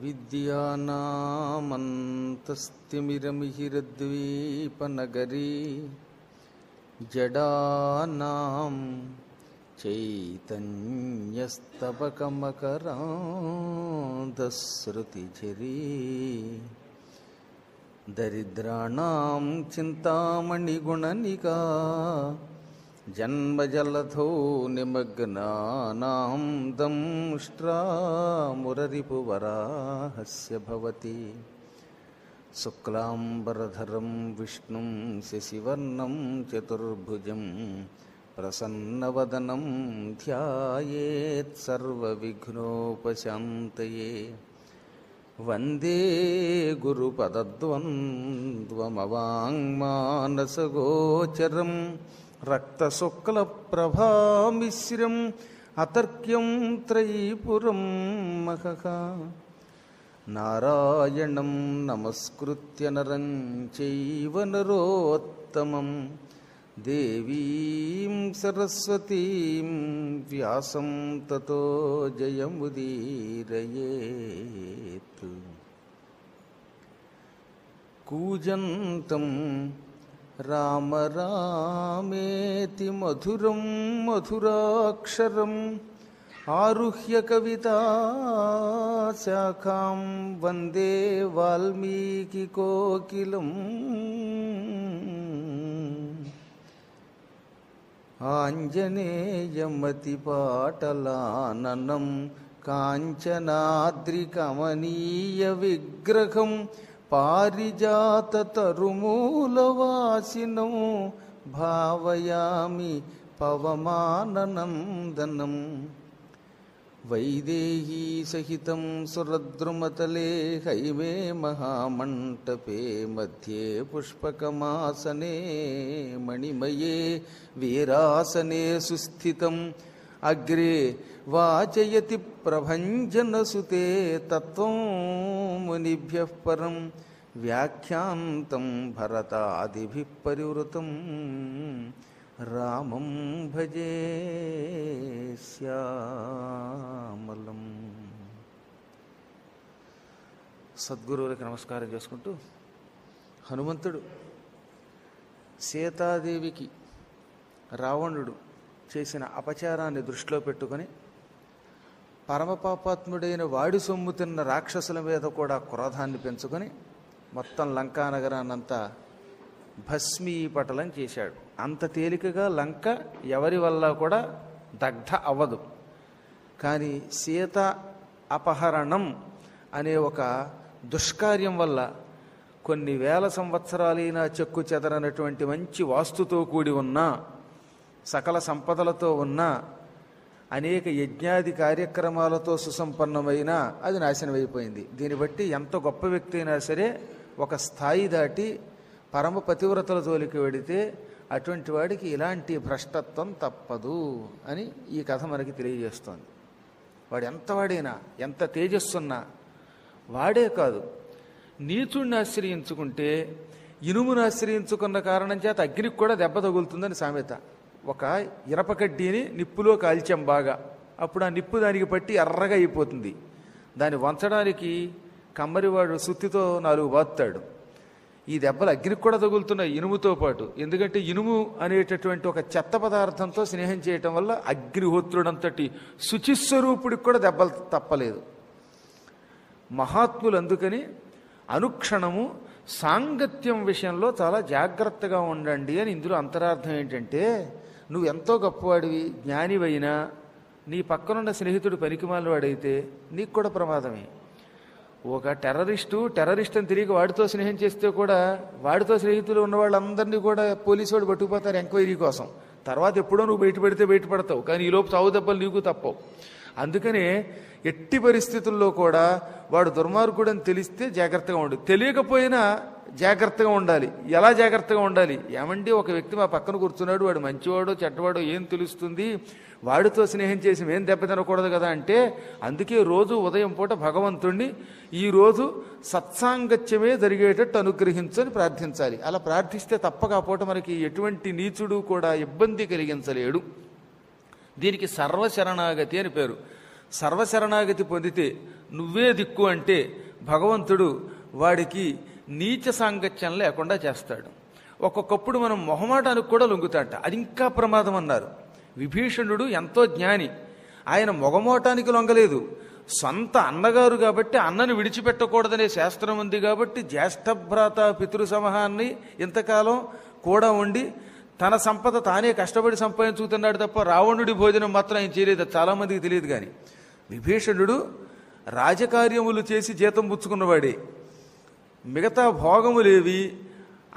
అవిద్యానామంతస్తిమిరమిహిరద్వీపనగరీ జడానాం చైతన్యస్తబకమకరాంధశ్రుతిఝరీ దరిద్రాణాం చింతామణిగుణనికా జన్మజలధో నిమగ్నానాం దంష్ట్రామురరిపువరాహస్య భవతి శుక్లాంబరధరం విష్ణుం శశివర్ణం చతుర్భుజం ప్రసన్నవదనం ధ్యాయేత్ సర్వవిఘ్నోపశాంతయే వందే గురుపదద్వంద్వమవాంగ్మానసగోచరం రక్తశుక్లప్రభామిశ్రం అతర్క్యం త్రైపురం మహః నారాయణం నమస్కృత్య నరం చైవ నరోత్తమం దేవీం సరస్వతీం వ్యాసం తతో జయముదీరయేత్. కూజంతం రామ రామేతి మధురం మధురాక్షరం ఆరుహ్య కవితాశాఖాం వందే వాల్మీకి కోకిలం. ఆంజనేయమతిపాటలాననం కాంచనాద్రికమనీయ విగ్రహం పారిజాతతరుమూలవాసినం భావయామి పవమాననందనం. వైదేహీ సహితం సురద్రుమతలే హైమే మహామంటపే మధ్యే పుష్పకమాసనే మణిమయే వీరాసనే సుస్థితం అగ్రే వాచయతి ప్రభంజనసుతే తత్వం మునిభ్యః పరం వ్యాఖ్యాంతం భరతాదిభిః పరివృతం రామం భజే శ్యామలం. సద్గురువులకు నమస్కారం చేసుకుంటూ హనుమంతుడు సీతాదేవికి రావణుడు చేసిన అపచారాన్ని దృష్టిలో పెట్టుకొని పరమపాపాత్ముడైన వాడి సొమ్ము తిన్న రాక్షసుల మీద కూడా క్రోధాన్ని పెంచుకొని మొత్తం లంకానగరాన్నంతా భస్మీపటలం చేశాడు. అంత తేలికగా లంక ఎవరి వల్ల కూడా దగ్ధ అవ్వదు. కానీ సీత అపహరణం అనే ఒక దుష్కార్యం వల్ల కొన్ని వేల సంవత్సరాలైనా చెక్కు చెదరనటువంటి మంచి వాస్తుతో కూడి ఉన్న సకల సంపదలతో ఉన్న అనేక యజ్ఞాది కార్యక్రమాలతో సుసంపన్నమైన అది నాశనమైపోయింది. దీన్ని బట్టి ఎంత గొప్ప వ్యక్తి అయినా సరే ఒక స్థాయి దాటి పరమ పతివ్రతల జోలికి వెడితే అటువంటి వాడికి ఇలాంటి భ్రష్టత్వం తప్పదు అని ఈ కథ మనకి తెలియజేస్తోంది. వాడు ఎంతవాడైనా ఎంత తేజస్సున్నా వాడే కాదు, నీచుడిని ఆశ్రయించుకుంటే ఇనుమును ఆశ్రయించుకున్న కారణం చేత అగ్నికి కూడా దెబ్బ తగులుతుందని సామెత. ఒక ఇరపకడ్డీని నిప్పులో కాల్చాం బాగా, అప్పుడు ఆ నిప్పు దానికి పట్టి ఎర్రగా అయిపోతుంది. దాన్ని వంచడానికి కమ్మరివాడు సుత్తితో 4 బాత్తాడు. ఈ దెబ్బలు అగ్నికి కూడా తగులుతున్నాయి ఇనుముతో పాటు. ఎందుకంటే ఇనుము అనేటటువంటి ఒక చెత్త పదార్థంతో స్నేహం చేయటం వల్ల అగ్నిహోత్రుడంతటి శుచిస్వరూపుడికి కూడా దెబ్బలు తప్పలేదు. మహాత్ములు అందుకని అనుక్షణము సాంగత్యం విషయంలో చాలా జాగ్రత్తగా ఉండండి అని ఇందులో అంతరార్థం ఏంటంటే, నువ్వు ఎంతో గొప్పవాడివి జ్ఞానివైనా నీ పక్కనున్న స్నేహితుడు పనికిమాలినవాడైతే నీకు కూడా ప్రమాదమే. ఒక టెర్రరిస్ట్ అని తిరిగి వాడితో స్నేహం చేస్తే కూడా వాడితో స్నేహితులు ఉన్న వాళ్ళందరినీ కూడా పోలీసు వాడు పట్టుకుపోతారు ఎంక్వైరీ కోసం. తర్వాత ఎప్పుడో నువ్వు బయటపడితే బయటపడతావు, కానీ ఈలోపు చావు దెబ్బలు నీకు తప్పవు. అందుకనే ఎట్టి పరిస్థితుల్లో కూడా వాడు దుర్మార్గుడని తెలిస్తే జాగ్రత్తగా ఉండు, తెలియకపోయినా జాగ్రత్తగా ఉండాలి. ఎలా జాగ్రత్తగా ఉండాలి? ఏమండి, ఒక వ్యక్తి మా పక్కన కూర్చున్నాడు, వాడు మంచివాడో చెడ్డవాడో ఏం తెలుస్తుంది, వాడితో స్నేహం చేసి మేం దెబ్బతినకూడదు కదా అంటే, అందుకే రోజు ఉదయం పూట భగవంతుణ్ణి ఈరోజు సత్సాంగత్యమే జరిగేటట్టు అనుగ్రహించని ప్రార్థించాలి. అలా ప్రార్థిస్తే తప్పక ఆ పూట మనకి ఎటువంటి నీచుడు కూడా ఇబ్బంది కలిగించలేడు. దీనికి సర్వశరణాగతి అని పేరు. సర్వశరణాగతి పొందితే నువ్వే దిక్కు అంటే భగవంతుడు వాడికి నీచ సాంగత్యం లేకుండా చేస్తాడు. ఒక్కొక్కప్పుడు మనం మొహమాటానికి కూడా లొంగుతాట, అది ఇంకా ప్రమాదం అన్నారు. విభీషణుడు ఎంతో జ్ఞాని, ఆయన మొగమోటానికి లొంగలేదు. సొంత అన్నగారు కాబట్టి అన్నను విడిచిపెట్టకూడదనే శాస్త్రం ఉంది కాబట్టి జ్యేష్ఠభ్రాత పితృ సమహాన్ని ఇంతకాలం కూడా ఉండి తన సంపద తానే కష్టపడి సంపాదించుకుతున్నాడు తప్ప రావణుడి భోజనం మాత్రం ఆయన చేయలేదు. చాలామందికి తెలియదు. కానీ విభీషణుడు రాజకార్యములు చేసి జీతం పుచ్చుకున్నవాడే. మిగతా భోగములేవి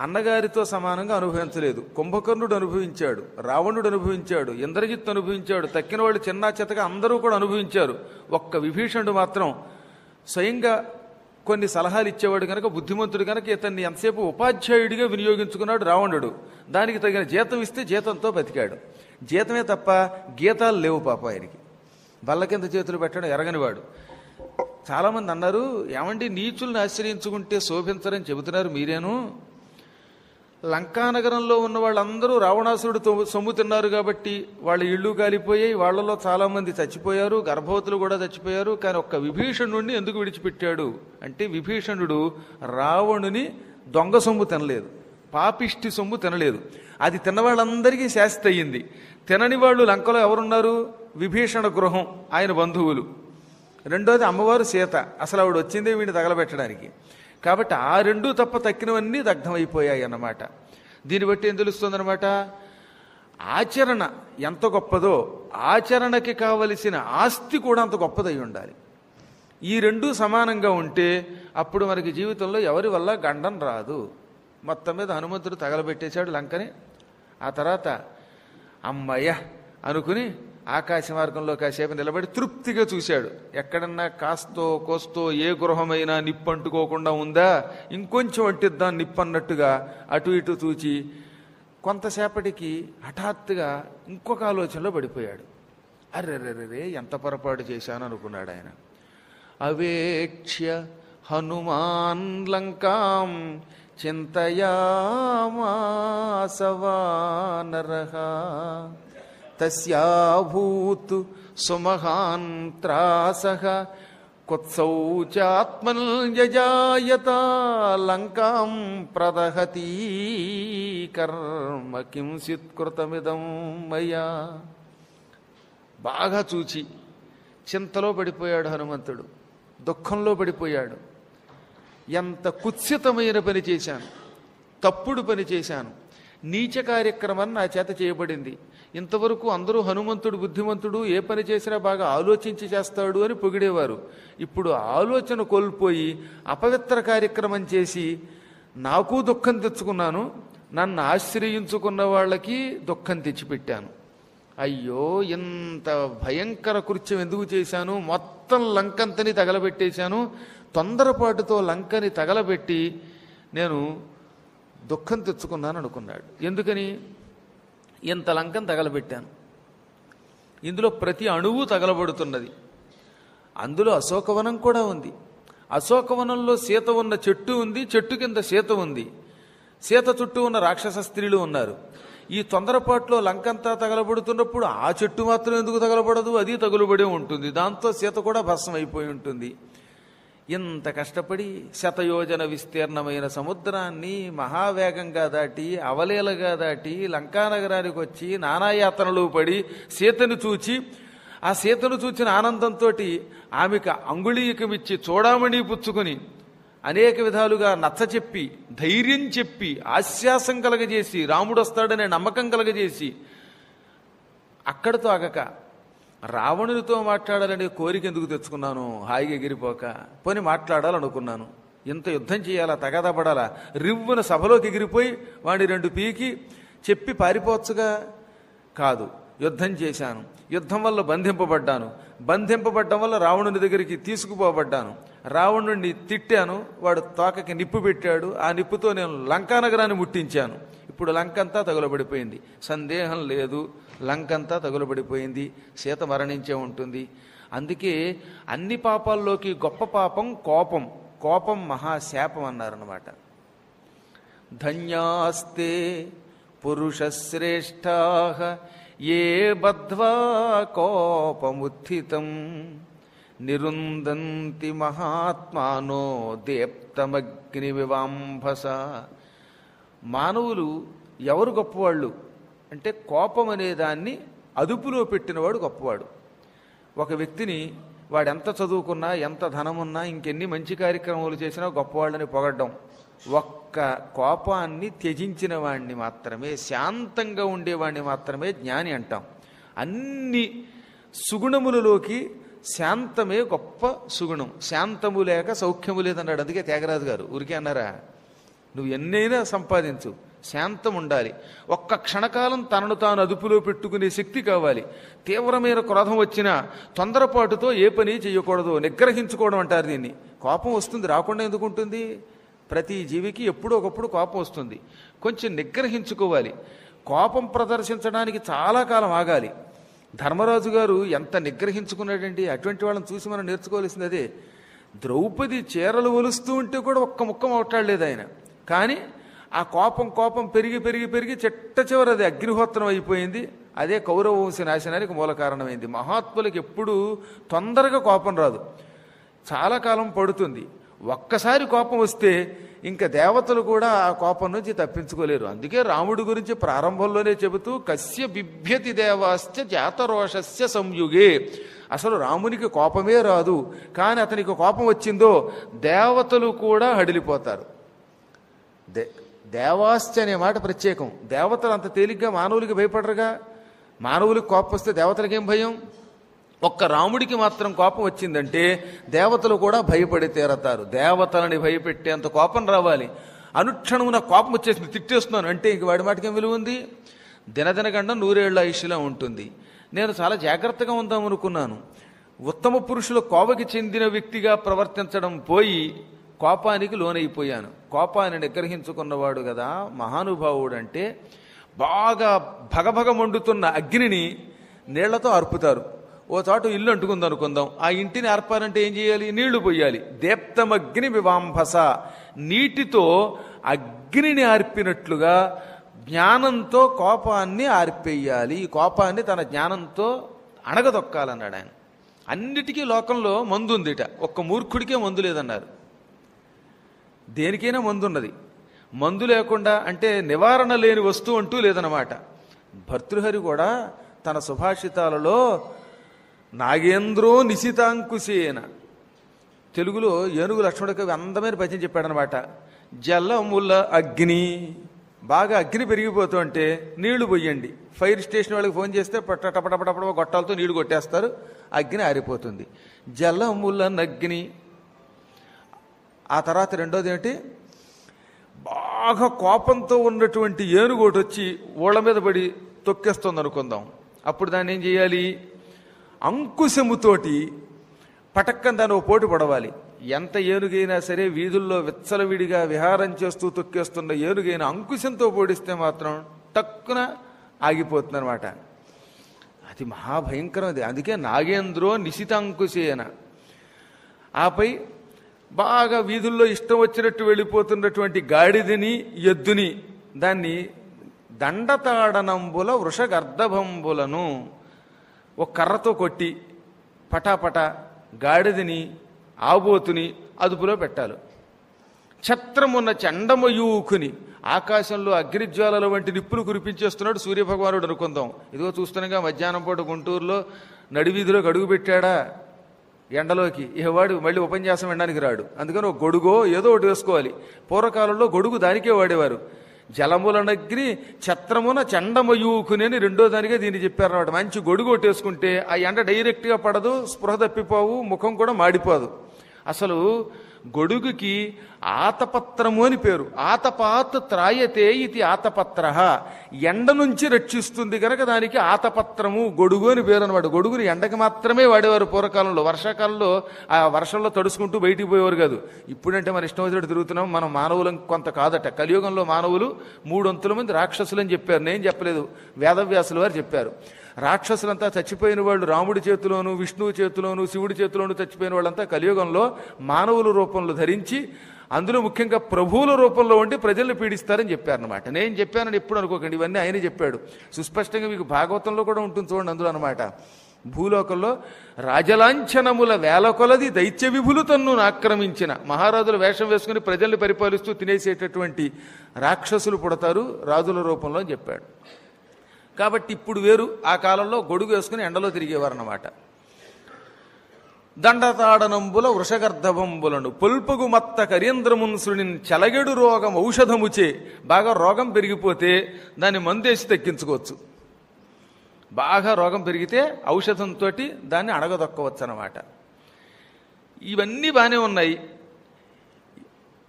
అన్నగారితో సమానంగా అనుభవించలేదు. కుంభకర్ణుడు అనుభవించాడు, రావణుడు అనుభవించాడు, ఇంద్రజిత్తు అనుభవించాడు, తక్కిన వాళ్ళు చిన్న చెత్తగా అందరూ కూడా అనుభవించారు. ఒక్క విభీషణుడు మాత్రం స్వయంగా కొన్ని సలహాలు ఇచ్చేవాడు కనుక, బుద్ధిమంతుడు కనుక ఇతన్ని ఎంతసేపు ఉపాధ్యాయుడిగా వినియోగించుకున్నాడు రావణుడు. దానికి తగిన జీతం ఇస్తే జీతంతో బతికాడు. జీతమే తప్ప గీతాలు లేవు పాప ఆయనకి. బల్ల కింద చేతులు పెట్టడం ఎరగనివాడు. చాలామంది అన్నారు, ఏమండి నీచుల్ని ఆశ్రయించుకుంటే శోభించరని చెబుతున్నారు మీరేను. లంకానగరంలో ఉన్న వాళ్ళందరూ రావణాసురుడు సొమ్ము తిన్నారు కాబట్టి వాళ్ళ ఇళ్ళు కాలిపోయాయి, వాళ్లలో చాలామంది చచ్చిపోయారు, గర్భవతులు కూడా చచ్చిపోయారు. కానీ ఒక్క విభీషణుడిని ఎందుకు విడిచిపెట్టాడు అంటే, విభీషణుడు రావణుని దొంగ సొమ్ము తినలేదు, పాపిష్టి సొమ్ము తినలేదు. అది తిన్న వాళ్ళందరికీ శాస్తి అయ్యింది. తినని వాళ్ళు లంకలో ఎవరున్నారు? విభీషణ గృహం, ఆయన బంధువులు. రెండోది అమ్మవారు సీత, అసలు ఆవిడ వచ్చిందే వీడిని తగలబెట్టడానికి. కాబట్టి ఆ రెండూ తప్ప తక్కినవన్నీ దగ్ధమైపోయాయి అన్నమాట. దీన్ని బట్టి ఏం తెలుస్తుందన్నమాట, ఆచరణ ఎంత గొప్పదో ఆచరణకి కావలసిన ఆస్తి కూడా అంత గొప్పదై ఉండాలి. ఈ రెండూ సమానంగా ఉంటే అప్పుడు మనకి జీవితంలో ఎవరి వల్ల గండం రాదు. మొత్తం మీద హనుమంతుడు తగలబెట్టేశాడు లంకని. ఆ తర్వాత అమ్మయ్య అనుకుని ఆకాశ మార్గంలో కాసేపు నిలబడి తృప్తిగా చూశాడు. ఎక్కడన్నా కాస్తో కోస్తో ఏ గృహమైనా నిప్పు అంటుకోకుండా ఉందా, ఇంకొంచెం అంటిద్దాం నిప్పు అన్నట్టుగా అటు ఇటు చూచి కొంతసేపటికి హఠాత్తుగా ఇంకొక ఆలోచనలో పడిపోయాడు. అర్రెర్రెరే ఎంత పొరపాటు చేశాను అనుకున్నాడు ఆయన. అవేక్ష్య హనుమాన్ లంకాం చింతయామాస వానరః తస్యాభూత్ సుమహాన్ త్రాసః కుత్సౌచాత్మన్ యజాయత లంకాం ప్రదహతి కర్మ కింసిత్ కృతమిదం మయా. బాగా చూచి చింతలో పడిపోయాడు హనుమంతుడు, దుఃఖంలో పడిపోయాడు. ఎంత కుత్సితమైన పని చేశాను, తప్పుడు పని చేశాను, నీచ కార్యక్రమం నా చేత చేయబడింది. ఇంతవరకు అందరూ హనుమంతుడు బుద్ధిమంతుడు, ఏ పని చేసినా బాగా ఆలోచించి చేస్తాడు అని పొగిడేవారు. ఇప్పుడు ఆలోచన కోల్పోయి అపవిత్ర కార్యక్రమం చేసి నాకు దుఃఖం తెచ్చుకున్నాను, నన్ను ఆశ్రయించుకున్న వాళ్ళకి దుఃఖం తెచ్చిపెట్టాను. అయ్యో ఇంత భయంకర కృత్యం ఎందుకు చేశాను, మొత్తం లంకంతని తగలబెట్టేశాను, తొందరపాటుతో లంకని తగలబెట్టి నేను దుఃఖం తెచ్చుకున్నాను అనుకున్నాడు. ఎందుకని? ఇంత లంకను తగలబెట్టాను, ఇందులో ప్రతి అణువు తగలబడుతున్నది. అందులో అశోకవనం కూడా ఉంది. అశోకవనంలో సీత ఉన్న చెట్టు ఉంది, చెట్టు కింద సీత ఉంది, సీత చుట్టూ ఉన్న రాక్షస స్త్రీలు ఉన్నారు. ఈ తొందరపాటులో లంకంతా తగలబడుతున్నప్పుడు ఆ చెట్టు మాత్రం ఎందుకు తగలబడదు? అది తగులుబడి ఉంటుంది, దాంతో సీత కూడా భస్మం అయిపోయి ఉంటుంది. ఇంత కష్టపడి శతయోజన విస్తీర్ణమైన సముద్రాన్ని మహావేగంగా దాటి అవలీలగా దాటి లంకానగరానికి వచ్చి నానాయాతనలు పడి సీతను చూచి, ఆ సీతను చూచిన ఆనందంతో ఆమెకు అంగుళీయకమిచ్చి చూడామణి పుచ్చుకొని అనేక విధాలుగా నచ్చచెప్పి ధైర్యం చెప్పి ఆశ్వాసం కలగజేసి రాముడు వస్తాడనే నమ్మకం కలగజేసి అక్కడితో ఆగక రావణునితో మాట్లాడాలనే కోరిక ఎందుకు తెచ్చుకున్నాను? హాయిగా ఎగిరిపోక పోని మాట్లాడాలనుకున్నాను. ఇంత యుద్ధం చేయాలా, తగాదా పడాలా? రివ్వున సభలోకి ఎగిరిపోయి వాడి రెండు పీకి చెప్పి పారిపోవచ్చుగా. కాదు, యుద్ధం చేశాను, యుద్ధం వల్ల బంధింపబడ్డాను, బంధింపబడ్డం వల్ల రావణుని దగ్గరికి తీసుకుపోబడ్డాను, రావణుడిని తిట్టాను, వాడు తోకకి నిప్పు పెట్టాడు, ఆ నిప్పుతో నేను లంకానగరాన్ని ముట్టించాను. ఇప్పుడు లంకంతా తగులబడిపోయింది, సందేహం లేదు, లంకంతా తగులబడిపోయింది, సీత మరణించే ఉంటుంది. అందుకే అన్ని పాపాల్లోకి గొప్ప పాపం కోపం. కోపం మహాశాపం అన్నారన్నమాట. ధన్యాస్తే పురుషశ్రేష్ఠాః ఏ బద్ధ్వా కోపముత్థితం నిరుందంతి మహాత్మానో దీప్తమగ్ని వివాంభస. మానవులు ఎవరు గొప్పవాళ్ళు అంటే కోపం అనే దాన్ని అదుపులో పెట్టినవాడు గొప్పవాడు. ఒక వ్యక్తిని వాడెంత చదువుకున్నా ఎంత ధనమున్నా ఇంకెన్ని మంచి కార్యక్రమాలు చేసినా గొప్పవాళ్ళని పొగడ్డం, ఒక్క కోపాన్ని త్యజించిన వాడిని మాత్రమే, శాంతంగా ఉండేవాడిని మాత్రమే జ్ఞాని అంటాం. అన్ని సుగుణములలోకి శాంతమే గొప్ప సుగుణం. శాంతము లేక సౌఖ్యము లేదన్నాడు. అందుకే త్యాగరాజు గారు ఊరికే అన్నారా, నువ్వు ఎన్నైనా సంపాదించు, శాంతం ఉండాలి. ఒక్క క్షణకాలం తనను తాను అదుపులో పెట్టుకునే శక్తి కావాలి. తీవ్రమైన క్రోధం వచ్చినా తొందరపాటుతో ఏ పని చేయకూడదు, నిగ్రహించుకోవడం అంటారు దీన్ని. కోపం వస్తుంది, రాకుండా ఎందుకు ఉంటుంది? ప్రతి జీవికి ఎప్పుడో ఒకప్పుడు కోపం వస్తుంది. కొంచెం నిగ్రహించుకోవాలి. కోపం ప్రదర్శించడానికి చాలా కాలం ఆగాలి. ధర్మరాజు గారు ఎంత నిగ్రహించుకున్నాడండి. అటువంటి వాళ్ళని చూసి మనం నేర్చుకోవాల్సింది అదే. ద్రౌపది చీరలు ఒలుస్తూ ఉంటే కూడా ఒక్క ముక్క మాట్లాడలేదు ఆయన. కానీ ఆ కోపం పెరిగి పెరిగి పెరిగి చిట్ట చివరి అది అగ్నిహోత్రం అయిపోయింది. అదే కౌరవ వంశ నాశనానికి మూల కారణమైంది. మహాత్ములకు ఎప్పుడూ తొందరగా కోపం రాదు, చాలా కాలం పడుతుంది. ఒక్కసారి కోపం వస్తే ఇంకా దేవతలు కూడా ఆ కోపం నుంచి తప్పించుకోలేరు. అందుకే రాముడి గురించి ప్రారంభంలోనే చెబుతూ కస్య బిభ్యతి దేవాశ్చ జాతరోషస్య సంయుగే. అసలు రామునికి కోపమే రాదు, కానీ అతనికి కోపం వచ్చిందో దేవతలు కూడా హడిలిపోతారు. దేవాశ్చ అనే మాట ప్రత్యేకం. దేవతలు అంత తేలిగ్గా మానవులకి భయపడరుగా. మానవులకు కోపం వస్తే దేవతలకేం భయం? ఒక్క రాముడికి మాత్రం కోపం వచ్చిందంటే దేవతలు కూడా భయపడి తీరతారు. దేవతలని భయపెట్టేంత కోపం రావాలి. అనుక్షణము నా కోపం వచ్చేసింది, తిట్టేస్తున్నాను అంటే ఇంక వాడి మాటకేం విలువ ఉంది? దినదినగండం 100 ఏళ్ల ఆయుష్లా ఉంటుంది. నేను చాలా జాగ్రత్తగా ఉందామనుకున్నాను. ఉత్తమ పురుషుల కోవకి చెందిన వ్యక్తిగా ప్రవర్తించడం పోయి కోపానికి లోనైపోయాను. కోపాన్ని నిగ్రహించుకున్నవాడు కదా మహానుభావుడు. అంటే బాగా భగభగ మండుతున్న అగ్నిని నీళ్లతో అర్పుతారు. ఓ చోట ఇల్లు అంటుకుంది అనుకుందాం, ఆ ఇంటిని అర్పాలంటే ఏం చేయాలి? నీళ్లు పోయాలి. దీప్తమగ్ని వివాంభస, నీటితో అగ్నిని ఆర్పినట్లుగా జ్ఞానంతో కోపాన్ని ఆర్పేయాలి. ఈ కోపాన్ని తన జ్ఞానంతో అణగదొక్కాలన్నాడు ఆయన. అన్నిటికీ లోకంలో మందు ఉందిట, ఒక్క మూర్ఖుడికే మందు లేదన్నారు. దేనికైనా మందు ఉన్నది. మందు లేకుండా అంటే నివారణ లేని వస్తువు అంటూ లేదన్నమాట. భర్తృహరి కూడా తన సుభాషితాలలో నాగేంద్రో నిశితాంకుశేన, తెలుగులో ఏనుగు లక్ష్మణుడికి అందమైన పద్యం చెప్పాడనమాట. జలముల అగ్ని, బాగా అగ్ని పెరిగిపోతూ అంటే నీళ్లు పొయ్యండి. ఫైర్ స్టేషన్ వాళ్ళకి ఫోన్ చేస్తే టపటపటపట గొట్టాలతో నీళ్లు కొట్టేస్తారు, అగ్ని ఆరిపోతుంది. జలముల నగ్ని. ఆ తర్వాత రెండోది ఏమిటి? బాగా కోపంతో ఉన్నటువంటి ఏనుగోటి వచ్చి ఓళ్ళ మీద పడి తొక్కేస్తుంది అనుకుందాం. అప్పుడు దాన్ని ఏం చేయాలి? అంకుశముతోటి పటక్కన దాన్ని ఓ పోటు పడవాలి. ఎంత ఏనుగైనా సరే వీధుల్లో విచ్చలవిడిగా విహారం చేస్తూ తొక్కేస్తున్న ఏనుగైనా అంకుశంతో పోడిస్తే మాత్రం టక్కున ఆగిపోతుంది అనమాట. అది మహాభయంకరం. అది అందుకే నాగేంద్రో నిశితాంకుశేన. ఆపై బాగా వీధుల్లో ఇష్టం వచ్చినట్టు వెళ్ళిపోతున్నటువంటి గాడిదని ఎద్దుని దాన్ని దండతాడనంబుల వృషగర్ధభంబులను ఒక కర్రతో కొట్టి పటాపట గాడిదని ఆబోతుని అదుపులో పెట్టాలి. ఛత్రమున్న చండమయూకుని, ఆకాశంలో అగ్నిజ్వాలల వంటి నిప్పులు కురిపించేస్తున్నాడు సూర్యభగవానుడు అనుకుందాం. ఇదిగో చూస్తున్నాగా మధ్యాహ్నం పూట గుంటూరులో నడివీధిలోకి అడుగు పెట్టాడా ఎండలోకి, ఇహవాడు మళ్ళీ ఉపన్యాసం వినడానికి రాడు. అందుకని ఒక గొడుగో ఏదో ఒకటి వేసుకోవాలి. పూర్వకాలంలో గొడుగు దానికే వాడేవారు. జలములనగ్ని ఛత్రమున చండమయూకుని అని రెండో దానిగా దీన్ని చెప్పారన్నమాట. మంచి గొడుగు వేసుకుంటే ఆ ఎండ డైరెక్ట్గా పడదు, స్పృహ తప్పిపోవు, ముఖం కూడా మాడిపోదు. అసలు గొడుగుకి ఆతపత్రము అని పేరు. ఆతపాత్ త్రాయతే ఇది ఆతపత్ర, ఎండ నుంచి రక్షిస్తుంది కనుక దానికి ఆతపత్రము గొడుగు అని పేరు అనమాట. గొడుగుని ఎండకి మాత్రమే వాడేవారు పూర్వకాలంలో. వర్షాకాలంలో ఆ వర్షంలో తడుచుకుంటూ బయటికి పోయేవారు కాదు. ఇప్పుడంటే మన ఇష్టం వచ్చినట్టు తిరుగుతున్నాం. మనం మానవులం కొంత కాదట. కలియుగంలో మానవులు 3 మంది రాక్షసులని చెప్పారు. నేను చెప్పలేదు, వేదవ్యాసుల వారు చెప్పారు. రాక్షసులంతా చచ్చిపోయిన వాళ్ళు రాముడి చేతిలోను, విష్ణువు చేతిలోను, శివుడి చేతిలోను చచ్చిపోయిన వాళ్ళంతా కలియుగంలో మానవుల రూపంలో ధరించి, అందులో ముఖ్యంగా ప్రభువుల రూపంలో ఉండి ప్రజల్ని పీడిస్తారని చెప్పారనమాట. నేను చెప్పానని ఎప్పుడు అనుకోకండి, ఇవన్నీ ఆయనే చెప్పాడు. సుస్పష్టంగా మీకు భాగవతంలో కూడా ఉంటుంది చూడండి. అందులో అనమాట భూలోకంలో రాజలాంఛనముల వేల కొలది దైత్య విభులు తన్ను ఆక్రమించిన మహారాజుల వేషం వేసుకుని ప్రజల్ని పరిపాలిస్తూ తినేసేటటువంటి రాక్షసులు పుడతారు రాజుల రూపంలో అని చెప్పాడు. కాబట్టి ఇప్పుడు వేరు, ఆ కాలంలో గొడుగు వేసుకుని ఎండలో తిరిగేవారన్నమాట. దండతాడనంబుల వృషగర్ధబంబులను పొల్పగు మత్త కరీంద్రమున్సుని చలగెడు రోగం ఔషధముచే. బాగా రోగం పెరిగిపోతే దాన్ని మందేసి తగ్గించుకోవచ్చు. బాగా రోగం పెరిగితే ఔషధంతో దాన్ని అడగదొక్కవచ్చు అన్నమాట. ఇవన్నీ బాగానే ఉన్నాయి.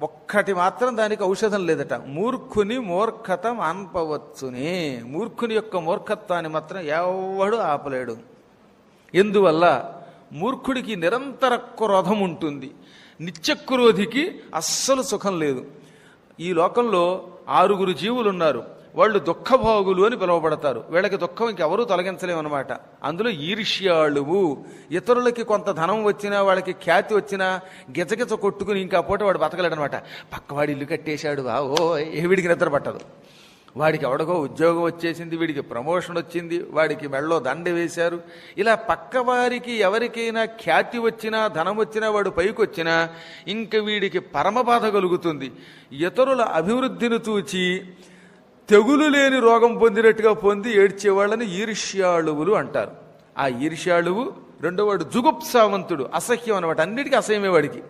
ఒక్కటి మాత్రం దానికి ఔషధం లేదట. మూర్ఖుని మూర్ఖత మాన్పవచ్చునే. మూర్ఖుని యొక్క మూర్ఖత్వాన్ని మాత్రం ఎవడు ఆపలేడు. ఎందువల్ల? మూర్ఖుడికి నిరంతర క్రోధం ఉంటుంది, నిత్యక్రోధికి అస్సలు సుఖం లేదు. ఈ లోకంలో 6 జీవులు ఉన్నారు. వాళ్ళు దుఃఖభోగులు అని పిలువబడతారు. వీళ్ళకి దుఃఖం ఇంకెవరూ తొలగించలేమన్నమాట. అందులో ఈర్ష్యాళువు. ఇతరులకి కొంత ధనం వచ్చినా, వాళ్ళకి ఖ్యాతి వచ్చినా గిజగిజ కొట్టుకుని ఇంకా పూట వాడు బతకలేడనమాట. పక్కవాడి ఇల్లు కట్టేశాడు, వీడికి నిద్ర పట్టదు. వాడికి ఎవడికో ఉద్యోగం వచ్చేసింది, వీడికి ప్రమోషన్ వచ్చింది, వాడికి మెళ్ళో దండ వేశారు. ఇలా పక్కవారికి ఎవరికైనా ఖ్యాతి వచ్చినా, ధనం వచ్చినా, వాడు పైకి వచ్చినా ఇంక వీడికి పరమబాధ కలుగుతుంది. ఇతరుల అభివృద్ధిని చూచి తెగులు లేని రోగం పొందినట్టుగా పొంది ఏడ్చేవాళ్ళని ఈర్ష్యాళువులు అంటారు. ఆ ఈర్ష్యాళువు రెండోవాడు జుగుప్సావంతుడు, అసహ్యం అనమాట. అన్నిటికీ అసహ్యమే వాడికి.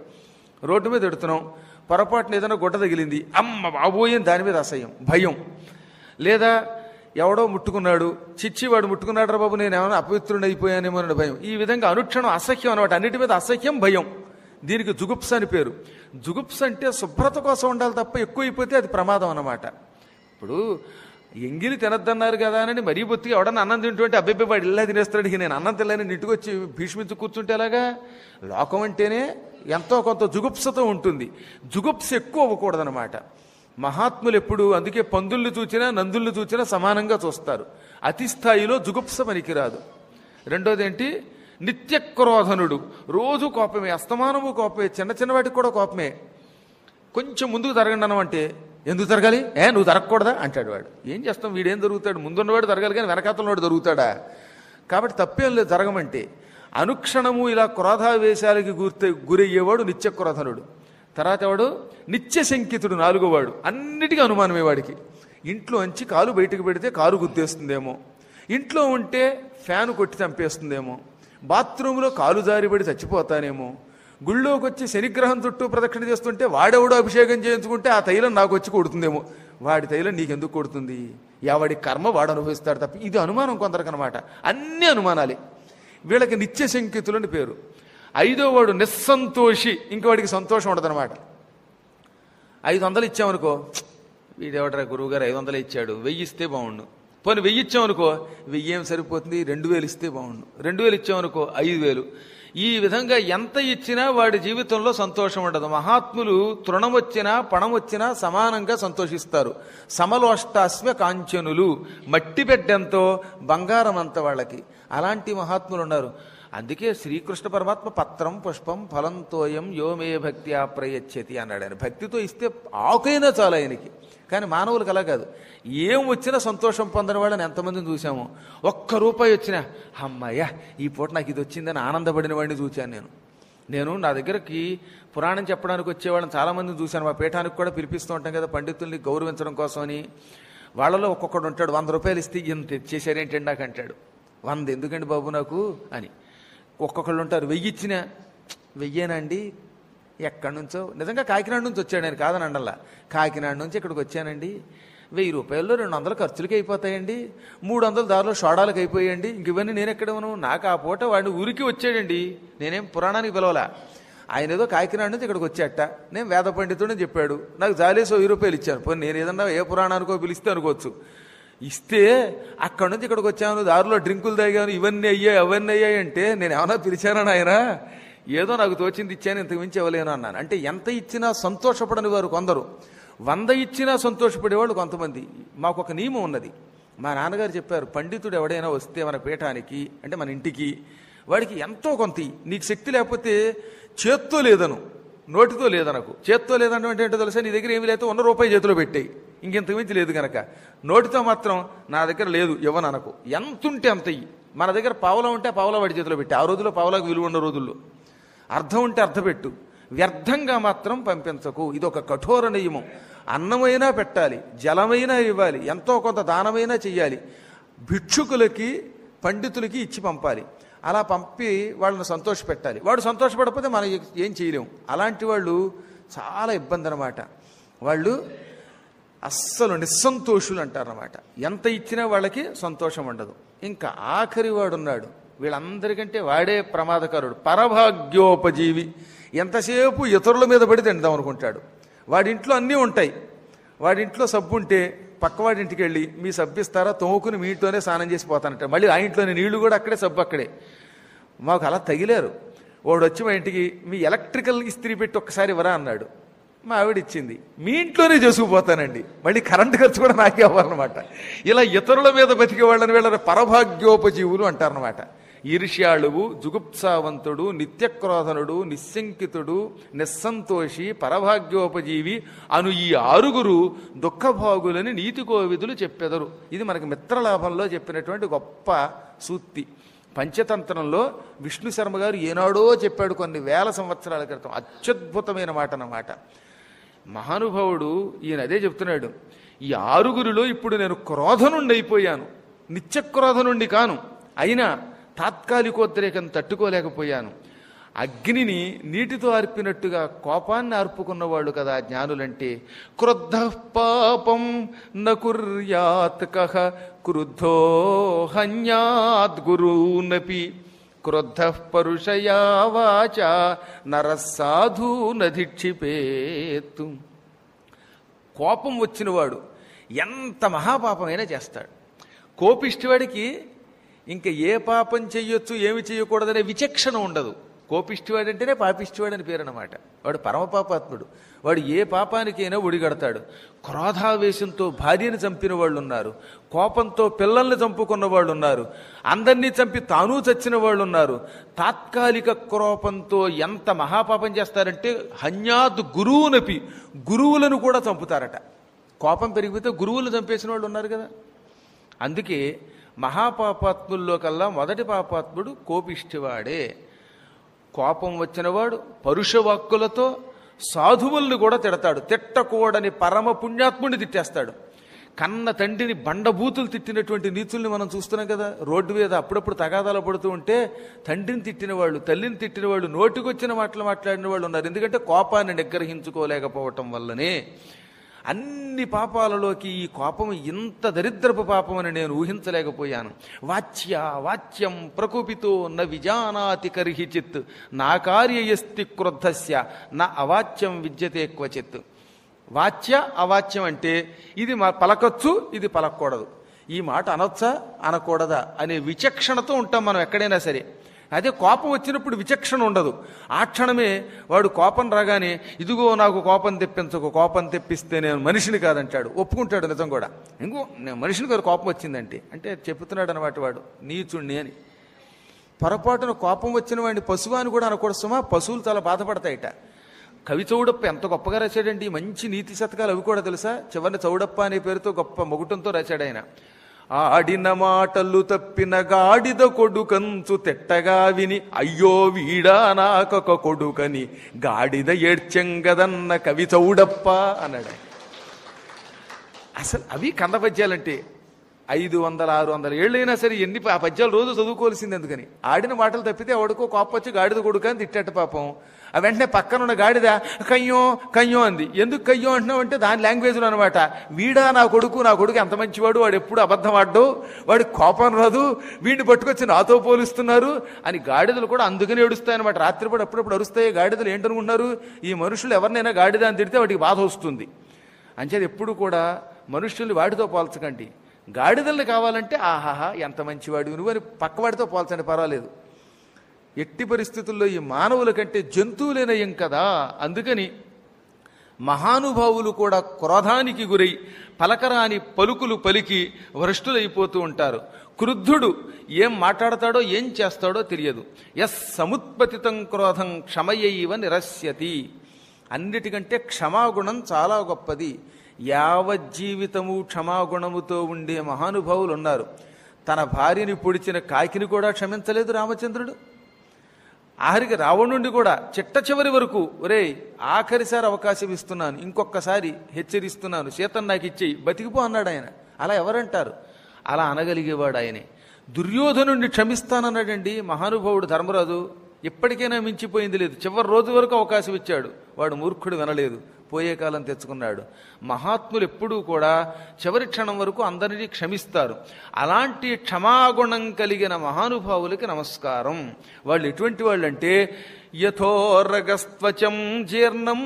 రోడ్డు మీద ఎడుతున్నాం, పొరపాటున ఏదైనా గుడ్డ తగిలింది, అమ్మ బాబోయని దాని మీద అసహ్యం, భయం. లేదా ఎవడో ముట్టుకున్నాడు, చిచ్చి వాడు ముట్టుకున్నాడు రా బాబు, నేను ఏమైనా అపవిత్రుని అయిపోయానేమో అనే భయం. ఈ విధంగా అనుక్షణం అసహ్యం అనమాట. అన్నిటి మీద అసహ్యం, భయం. దీనికి జుగుప్స అని పేరు. జుగుప్స అంటే శుభ్రత కోసం ఉండాలి తప్ప ఎక్కువైపోతే అది ప్రమాదం అన్నమాట. ఇప్పుడు ఎంగిలి తినద్దన్నారు కదా అని మరీ బొత్తిగా ఎవడన్నా అన్నం తింటుంటే అబ్బాయి వాడు ఇలా తినేస్తాడు, నేను అన్నం తినలేని ఇంటికి వచ్చి భీష్మించి కూర్చుంటే ఎలాగా? లోకం అంటేనే ఎంతో కొంత జుగుప్సతో ఉంటుంది. జుగుప్స ఎక్కువ అవ్వకూడదనమాట. మహాత్ములు ఎప్పుడు అందుకే పందుల్ని చూచినా నందుల్ని చూచినా సమానంగా చూస్తారు. అతి స్థాయిలో జుగుప్స పనికిరాదు. రెండోది ఏంటి? నిత్యక్రోధనుడు. రోజు కోపమే, అస్తమానము కోపమే, చిన్న చిన్న వాటికి కూడా కోపమే. కొంచెం ముందుకు జరగండి అన్నమంటే ఎందుకు జరగాలి, నువ్వు జరగకూడదా అంటాడు వాడు. ఏం చేస్తాం, వీడేం జరుగుతాడు? ముందున్నవాడు జరగాలి కానీ వెనకాతలవాడు జరుగుతాడా? కాబట్టి తప్పేం లేదు జరగమంటే. అనుక్షణము ఇలా క్రోధావేశాలకి గురయ్యేవాడు నిత్యక్రోధనుడు. తర్వాత వాడు నిత్యశంకితుడు, 4వ వాడు. అన్నిటికీ అనుమానమే వాడికి. ఇంట్లో అంచి కాలు బయటకు పెడితే కారు గుద్దేస్తుందేమో, ఇంట్లో ఉంటే ఫ్యాను కొట్టి చంపేస్తుందేమో, బాత్రూంలో కాలు జారిపడి చచ్చిపోతానేమో, గుళ్ళోకి వచ్చి శనిగ్రహం చుట్టూ ప్రదక్షిణ చేస్తుంటే వాడెవడో అభిషేకం చేయించుకుంటే ఆ తైలం నాకు వచ్చి కొడుతుందేమో. వాడి తైలం నీకెందుకు కొడుతుంది? ఎవడి కర్మ వాడు అనుభవిస్తాడు తప్ప. ఇది అనుమానం కొందరికనమాట. అన్ని అనుమానాలే. వీళ్ళకి నిత్యశంకితులని పేరు. 5వ వాడు నిస్సంతోషి. ఇంకవాడికి సంతోషం ఉండదనమాట. 500 ఇచ్చామనుకో, వీడెవడరా గురువుగారు 500 ఇచ్చాడు, 1000 ఇస్తే బాగుండు. పోనీ 1000 ఇచ్చామనుకో, 1000 ఏం సరిపోతుంది, 2000 ఇస్తే బాగుండు. 2000 ఇచ్చామనుకో, 5000. ఈ విధంగా ఎంత ఇచ్చినా వాడి జీవితంలో సంతోషం ఉండదు. మహాత్ములు తృణం వచ్చినా పణం వచ్చినా సమానంగా సంతోషిస్తారు. సమలోష్టాస్య కాంచనులు. మట్టి బిడ్డంతో బంగారం అంత వాళ్ళకి. అలాంటి మహాత్ములు ఉన్నారు. అందుకే శ్రీకృష్ణ పరమాత్మ పత్రం పుష్పం ఫలంతోయం యోమే భక్త్యా ప్రయచ్చతి అన్నాడు. ఆయన భక్తితో ఇస్తే ఆకైనా చాలు ఆయనకి. కానీ మానవులకు అలా కాదు. ఏం వచ్చినా సంతోషం పొందని వాళ్ళని ఎంతమందిని చూసామో. ₹1 వచ్చినా అమ్మాయ్యా ఈ పూట నాకు ఇది వచ్చిందని ఆనందపడిన వాడిని చూశాను నేను. నా దగ్గరికి పురాణం చెప్పడానికి వచ్చేవాళ్ళని చాలామందిని చూశాను. మా పీఠానికి కూడా పిలిపిస్తూ ఉంటాం కదా పండితుల్ని గౌరవించడం కోసమని. వాళ్ళలో ఒక్కొక్కడు ఉంటాడు, ₹100 ఇస్తే ఇంత తెచ్చేసారేంటండి నాకు అంటాడు. 100 ఎందుకండి బాబు నాకు అని. ఒక్కొక్కళ్ళు ఉంటారు 1000 ఇచ్చినా 1000ఏనండి, ఎక్కడి నుంచో, నిజంగా కాకినాడ నుంచి వచ్చాడు ఆయన, కాదని అండల్లా. కాకినాడ నుంచి ఇక్కడికి వచ్చానండి, ₹1000 200 ఖర్చులకి అయిపోతాయండి, 300 దారిలో షోడాలకు అయిపోయాయండి, ఇంక ఇవన్నీ నేను ఎక్కడవను. నాకు ఆ పూట వాడిని ఊరికి వచ్చాడండి, నేనేం పురాణానికి పిలవలా. ఆయన ఏదో కాకినాడ నుంచి ఇక్కడికి వచ్చాట, నేను వేద పండితుడని చెప్పాడు, నాకు జాలేసి ₹1000 ఇచ్చాను. పోనీ నేను ఏదన్నా ఏ పురాణానికో పిలిస్తే అనుకోవచ్చు. ఇస్తే అక్కడి నుంచి ఇక్కడికి వచ్చాను, దారిలో డ్రింకులు తాగాను, ఇవన్నీ అయ్యాయి అవన్నీ అయ్యాయి అంటే నేను ఏమన్నా పిలిచానని ఆయన, ఏదో నాకు తోచింది ఇచ్చాను, ఇంతకు మించి ఇవ్వలేను అన్నాను. అంటే ఎంత ఇచ్చినా సంతోషపడని వారు కొందరు, 100 ఇచ్చినా సంతోషపడేవాళ్ళు కొంతమంది. మాకు ఒక నియమం ఉన్నది. మా నాన్నగారు చెప్పారు, పండితుడు ఎవడైనా వస్తే మన పీఠానికి అంటే మన ఇంటికి, వాడికి ఎంతో కొంత నీకు శక్తి లేకపోతే చేత్తో లేదను, నోటితో లేదనకు. చేత్తో లేదనం అంటే ఏంటో తెలుసా, నీ దగ్గర ఏమి లేదో ₹1 చేతిలో పెట్టాయి, ఇంకెంతకు మించి లేదు కనుక. నోటితో మాత్రం నా దగ్గర లేదు ఇవ్వననకు, ఎంత ఉంటే అంత ఇయ్యి. మన దగ్గర పావలా ఉంటే పావలా వాడి చేతిలో పెట్టి, ఆ రోజుల్లో పావలాకు విలువ ఉన్న రోజుల్లో అర్థం ఉంటే అర్థపెట్టు, వ్యర్థంగా మాత్రం పంపించకు. ఇది ఒక కఠోర నియమం. అన్నమైనా పెట్టాలి, జలమైనా ఇవ్వాలి, ఎంతో కొంత దానమైనా చెయ్యాలి, భిక్షుకులకి పండితులకి ఇచ్చి పంపాలి. అలా పంపి వాళ్ళని సంతోషపెట్టాలి. వాడు సంతోషపడకపోతే మనం ఏం చేయలేము. అలాంటి వాళ్ళు చాలా ఇబ్బంది అన్నమాట. వాళ్ళు అస్సలు నిస్సంతోషులు అంటారన్నమాట. ఎంత ఇచ్చినా వాళ్ళకి సంతోషం ఉండదు. ఇంకా ఆఖరి వాడు ఉన్నాడు, వీళ్ళందరికంటే వాడే ప్రమాదకరుడు, పరభాగ్యోపజీవి. ఎంతసేపు ఇతరుల మీద పడి తిందాం అనుకుంటాడు. వాడింట్లో అన్నీ ఉంటాయి. వాడింట్లో సబ్బు ఉంటే పక్కవాడింటికి వెళ్ళి మీ సబ్బు ఇస్తారా, తోముకుని మీ ఇంట్లోనే స్నానం చేసి పోతానంట. మళ్ళీ ఆ ఇంట్లోనే నీళ్లు కూడా అక్కడే, సబ్బు అక్కడే. మాకు అలా తగిలారు. వాడు వచ్చి మా ఇంటికి మీ ఎలక్ట్రికల్ ఇస్త్రీ పెట్టి ఒక్కసారి ఇవ్వరా అన్నాడు. మా ఆవిడ ఇచ్చింది. మీ ఇంట్లోనే చేసుకుపోతానండి, మళ్ళీ కరెంటు ఖర్చు కూడా నాకే అవ్వాలన్నమాట. ఇలా ఇతరుల మీద బతికే వాళ్ళని వీళ్ళ పరభాగ్యోపజీవులు అంటారనమాట. ఈర్ష్యాళువు, జుగుప్సావంతుడు, నిత్యక్రోధనుడు, నిశ్శంకితుడు, నిస్సంతోషి, పరభాగ్యోపజీవి అను ఈ 6 దుఃఖభాగులని నీతి కోవిదులు చెప్పెదరు. ఇది మనకి మిత్రలాభంలో చెప్పినటువంటి గొప్ప సూక్తి. పంచతంత్రంలో విష్ణు శర్మ గారు ఏనాడో చెప్పాడు, కొన్ని వేల సంవత్సరాల క్రితం. అత్యద్భుతమైన మాట అన్నమాట. మహానుభావుడు ఈయన అదే చెప్తున్నాడు. ఈ 6లో ఇప్పుడు నేను క్రోధనుండి అయిపోయాను, నిత్యక్రోధనుండి కాను. అయినా తాత్కాలికోద్రేకం తట్టుకోలేకపోయాను. అగ్నిని నీటితో ఆర్పినట్టుగా కోపాన్ని ఆర్పుకున్నవాళ్ళు కదా జ్ఞానులంటే. క్రుద్ధ పాపం నకుర్యాత్ కః క్రుద్ధో హన్యాద్ గురూనపి క్రుద్ధ పరుషయా వాచ నరస్సాధు నధిక్షిపేత్తు. కోపం వచ్చినవాడు ఎంత మహాపాపమైనా చేస్తాడు. కోపిష్టివాడికి ఇంకా ఏ పాపం చెయ్యొచ్చు ఏమి చెయ్యకూడదనే విచక్షణ ఉండదు. కోపిష్టివాడు అంటేనే పాపిష్టివాడు అని పేరు అన్నమాట. వాడు పరమపాపాత్ముడు. వాడు ఏ పాపానికైనా ఒడిగడతాడు. క్రోధావేశంతో భార్యని చంపిన వాళ్ళు ఉన్నారు, కోపంతో పిల్లల్ని చంపుకున్న వాళ్ళు ఉన్నారు, అందరినీ చంపి తాను చచ్చిన వాళ్ళు ఉన్నారు. తాత్కాలిక కోపంతో ఎంత మహాపాపం చేస్తారంటే హన్యాద్ గురువునపి, గురువులను కూడా చంపుతారట. కోపం పెరిగిపోతే గురువులు చంపేసిన వాళ్ళు ఉన్నారు కదా. అందుకే మహాపాపాత్ముల్లో కల్లా మొదటి పాపాత్ముడు కోపిష్టివాడే. కోపం వచ్చినవాడు పరుషవాక్కులతో సాధువుల్ని కూడా తిడతాడు. తిట్టకూడని పరమ పుణ్యాత్ముడిని తిట్టేస్తాడు. కన్న తండ్రిని బండబూతులు తిట్టినటువంటి నీచుల్ని మనం చూస్తున్నాం కదా. రోడ్డు మీద అప్పుడప్పుడు తగాదాలు పడుతూ ఉంటే తండ్రిని తిట్టిన వాళ్ళు, తల్లిని తిట్టిన వాళ్ళు, నోటికొచ్చిన మాటలు మాట్లాడిన వాళ్ళు ఉన్నారు. ఎందుకంటే కోపాన్ని నిగ్రహించుకోలేకపోవటం వల్లనే. అన్ని పాపాలలోకి ఈ కోపం ఇంత దరిద్రపు పాపం అని నేను ఊహించలేకపోయాను. వాచ్యం ప్రకోపితో న విజానాతి కర్హిచిత్ నా కార్యయస్తి క్రుద్ధస్య నా అవాచ్యం విద్యతే క్వచిత్. వాచ్య అవాచ్యం అంటే ఇది పలకొచ్చు, ఇది పలకూడదు, ఈ మాట అనొచ్చా అనకూడదా అనే విచక్షణతో ఉంటాం మనం ఎక్కడైనా సరే. అదే కోపం వచ్చినప్పుడు విచక్షణ ఉండదు. ఆ క్షణమే వాడు కోపం రాగానే ఇదిగో నాకు కోపం తెప్పించకు, కోపం తెప్పిస్తే నేను మనిషిని కాదంటాడు. ఒప్పుకుంటాడు నిజం కూడా. ఇంకో నేను మనిషిని కాదు కోపం వచ్చిందంటే అంటే చెప్తున్నాడు అనమాట వాడు నీచుణ్ణి అని. పొరపాటున కోపం వచ్చిన వాడిని పశువు అని కూడా అనకూడదు సుమా. పశువులు చాలా బాధపడతాయిట. కవి చౌడప్ప ఎంత గొప్పగా రాశాడండి. మంచి నీతి శతకాలు అవి కూడా తెలుసా. చివరిని చౌడప్ప అనే పేరుతో గొప్ప మొగుటంతో రాశాడు ఆయన. ఆడిన మాటలు తప్పిన గాడిద కొడుకంచు తెట్టగా విని అయ్యో వీడా నాకొక కొడుకని గాడిద ఏడ్చెంగదన్న కవి చౌడప్ప అన్నాడు. అసలు అవి కంద పద్యాలంటే 500, 600 ఏళ్ళైనా సరే ఎన్ని ఆ పద్యాలు రోజు చదువుకోవాల్సింది. ఎందుకని ఆడిన మాటలు తప్పితే ఎవడికో కోపం వచ్చి గాడిద కొడుకు అని తిట్టేట పాపం. ఆ వెంటనే పక్కనున్న గాడిద కయ్యో కయ్యో అంది. ఎందుకు కయ్యో అంటున్నావు అంటే దాని లాంగ్వేజ్లో అనమాట. వీడా నా కొడుకు ఎంత మంచివాడు, వాడు ఎప్పుడు అబద్ధం ఆడ్డు, వాడికి కోపం రాదు, వీడిని పట్టుకొచ్చి నాతో పోలుస్తున్నారు అని గాడిదలు కూడా అందుకని ఏడుస్తాయన్నమాట. రాత్రిపూట అప్పుడప్పుడు అరుస్తాయి గాడిదలు. ఏంటనుకుంటున్నారు, ఈ మనుషులు ఎవరినైనా గాడిద అని తిడితే వాడికి బాధ వస్తుంది. అంచేది ఎప్పుడు కూడా మనుషుల్ని వాటితో పోల్చకండి. గాడిదల్ని కావాలంటే ఆహాహా ఎంత మంచివాడు నువ్వు అని పక్కవాడితో పోల్చండి, పర్వాలేదు. ఎట్టి పరిస్థితుల్లో ఈ మానవుల కంటే జంతువులే నయం కదా. అందుకని మహానుభావులు కూడా క్రోధానికి గురై పలకరాని పలుకులు పలికి భ్రష్టులైపోతూ ఉంటారు. క్రుద్ధుడు ఏం మాట్లాడతాడో ఏం చేస్తాడో తెలియదు. యస్ సముత్పతితం క్రోధం క్షమయైవ నిరస్యతి. అన్నిటికంటే క్షమాగుణం చాలా గొప్పది. యావజ్జీవితము క్షమాగుణముతో ఉండే మహానుభావులు ఉన్నారు. తన భార్యని పొడిచిన కాకిని కూడా క్షమించలేదు రామచంద్రుడు. ఆఖరికి రావణుండి కూడా చిట్ట చివరి వరకు, ఒరేయ్ ఆఖరిసారి అవకాశం ఇస్తున్నాను, ఇంకొకసారి హెచ్చరిస్తున్నాను, సీతను నాకు ఇచ్చేయి, బతికిపో అన్నాడు ఆయన. అలా ఎవరంటారు? అలా అనగలిగేవాడు ఆయనే. దుర్యోధనుణ్ణి క్షమిస్తానన్నాడండి మహానుభావుడు ధర్మరాజు. ఎప్పటికైనా మించిపోయింది లేదు. చివరి రోజు వరకు అవకాశం ఇచ్చాడు. వాడు మూర్ఖుడు, వినలేదు. పోయే కాలం తెచ్చుకున్నాడు. మహాత్ములు ఎప్పుడూ కూడా చివరి క్షణం వరకు అందరినీ క్షమిస్తారు. అలాంటి క్షమాగుణం కలిగిన మహానుభావులకి నమస్కారం. వాళ్ళు ఎటువంటి వాళ్ళంటే యథోరగస్త్వచం జీర్ణం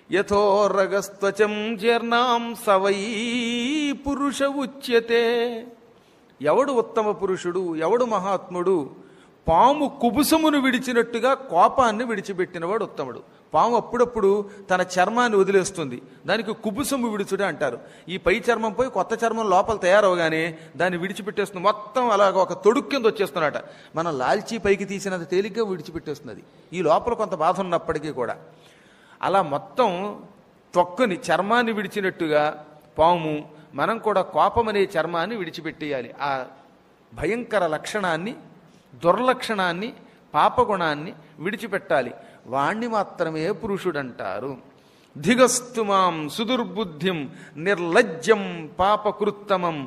యథోరగస్త్వచం జీర్ణాం సవై పురుష ఉచ్యతే. ఎవడు ఉత్తమ పురుషుడు, ఎవడు మహాత్ముడు? పాము కుబుసమును విడిచినట్టుగా కోపాన్ని విడిచిపెట్టినవాడు ఉత్తముడు. పాము అప్పుడప్పుడు తన చర్మాన్ని వదిలేస్తుంది, దానికి కుబుసము విడుచుడే అంటారు. ఈ పై చర్మం పోయి కొత్త చర్మం లోపల తయారవగానే దాన్ని విడిచిపెట్టేస్తుంది. మొత్తం అలాగ ఒక తొడుక్కు కింద వచ్చేస్తున్నట. మనం లాల్చీ పైకి తీసినంత తేలిగ్గా విడిచిపెట్టేస్తుంది. ఈ లోపల కొంత బాధ ఉన్నప్పటికీ కూడా అలా మొత్తం తొక్కుని చర్మాన్ని విడిచినట్టుగా పాము మనం కూడా కోపం అనే చర్మాన్ని విడిచిపెట్టేయాలి. ఆ భయంకర లక్షణాన్ని, దుర్లక్షణాన్ని, పాపగుణాన్ని విడిచిపెట్టాలి. వాణ్ణి మాత్రమే పురుషుడంటారు. ధిగస్తు మాం సుదుర్బుద్ధిం నిర్లజ్జం పాపకృత్తమం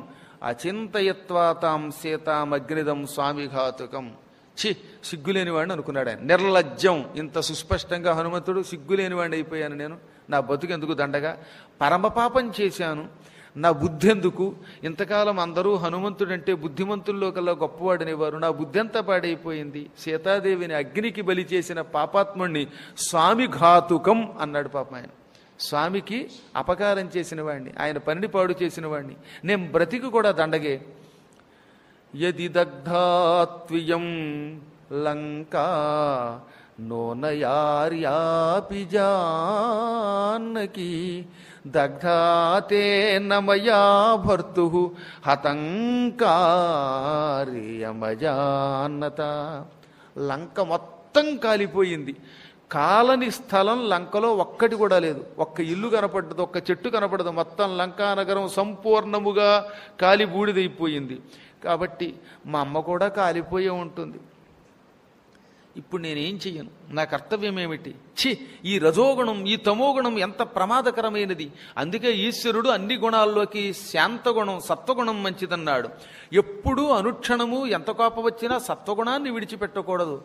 అచింతయత్వా తాం సీతామగ్నిదం స్వామిఘాతుకం. సిగ్గులేనివాడిని అనుకున్నాడు ఆయన. నిర్లజ్జం. ఇంత సుస్పష్టంగా హనుమంతుడు సిగ్గులేనివాడిని అయిపోయాను నేను, నా బతుకెందుకు దండగా, పరమపాపం చేశాను, నా బుద్ధి ఎందుకు, ఇంతకాలం అందరూ హనుమంతుడంటే బుద్ధిమంతుల్లో కల్లా గొప్పవాడనేవారు, నా బుద్ధి అంతా పాడైపోయింది, సీతాదేవిని అగ్నికి బలి చేసిన పాపాత్ముణ్ణి స్వామిఘాతుకం అన్నాడు. పాపం ఆయన స్వామికి అపకారం చేసిన వాడిని, ఆయన పనిని పాడు చేసిన వాడిని, నేను బ్రతికి కూడా దండగే. యది దగ్ధాత్వియం లంకా నోనయార్యాపి జానకి దగ్ధాతే నమయా భర్తు హతంకార్యమజానత. లంక మొత్తం కాలిపోయింది. కాలని స్థలం లంకలో ఒక్కటి కూడా లేదు. ఒక్క ఇల్లు కనపడ్డదు, ఒక్క చెట్టు కనపడదు. మొత్తం లంకా నగరం సంపూర్ణముగా కాలి బూడిదైపోయింది. కాబట్టి మా అమ్మ కూడా కాలిపోయే ఉంటుంది. ఇప్పుడు నేనేం చెయ్యను, నా కర్తవ్యం ఏమిటి? ఈ రజోగుణం, ఈ తమోగుణం ఎంత ప్రమాదకరమైనది. అందుకే ఈశ్వరుడు అన్ని గుణాల్లోకి శాంతగుణం, సత్వగుణం మంచిదన్నాడు. ఎప్పుడూ అనుక్షణము ఎంత కోపం వచ్చినా సత్వగుణాన్ని విడిచిపెట్టకూడదు.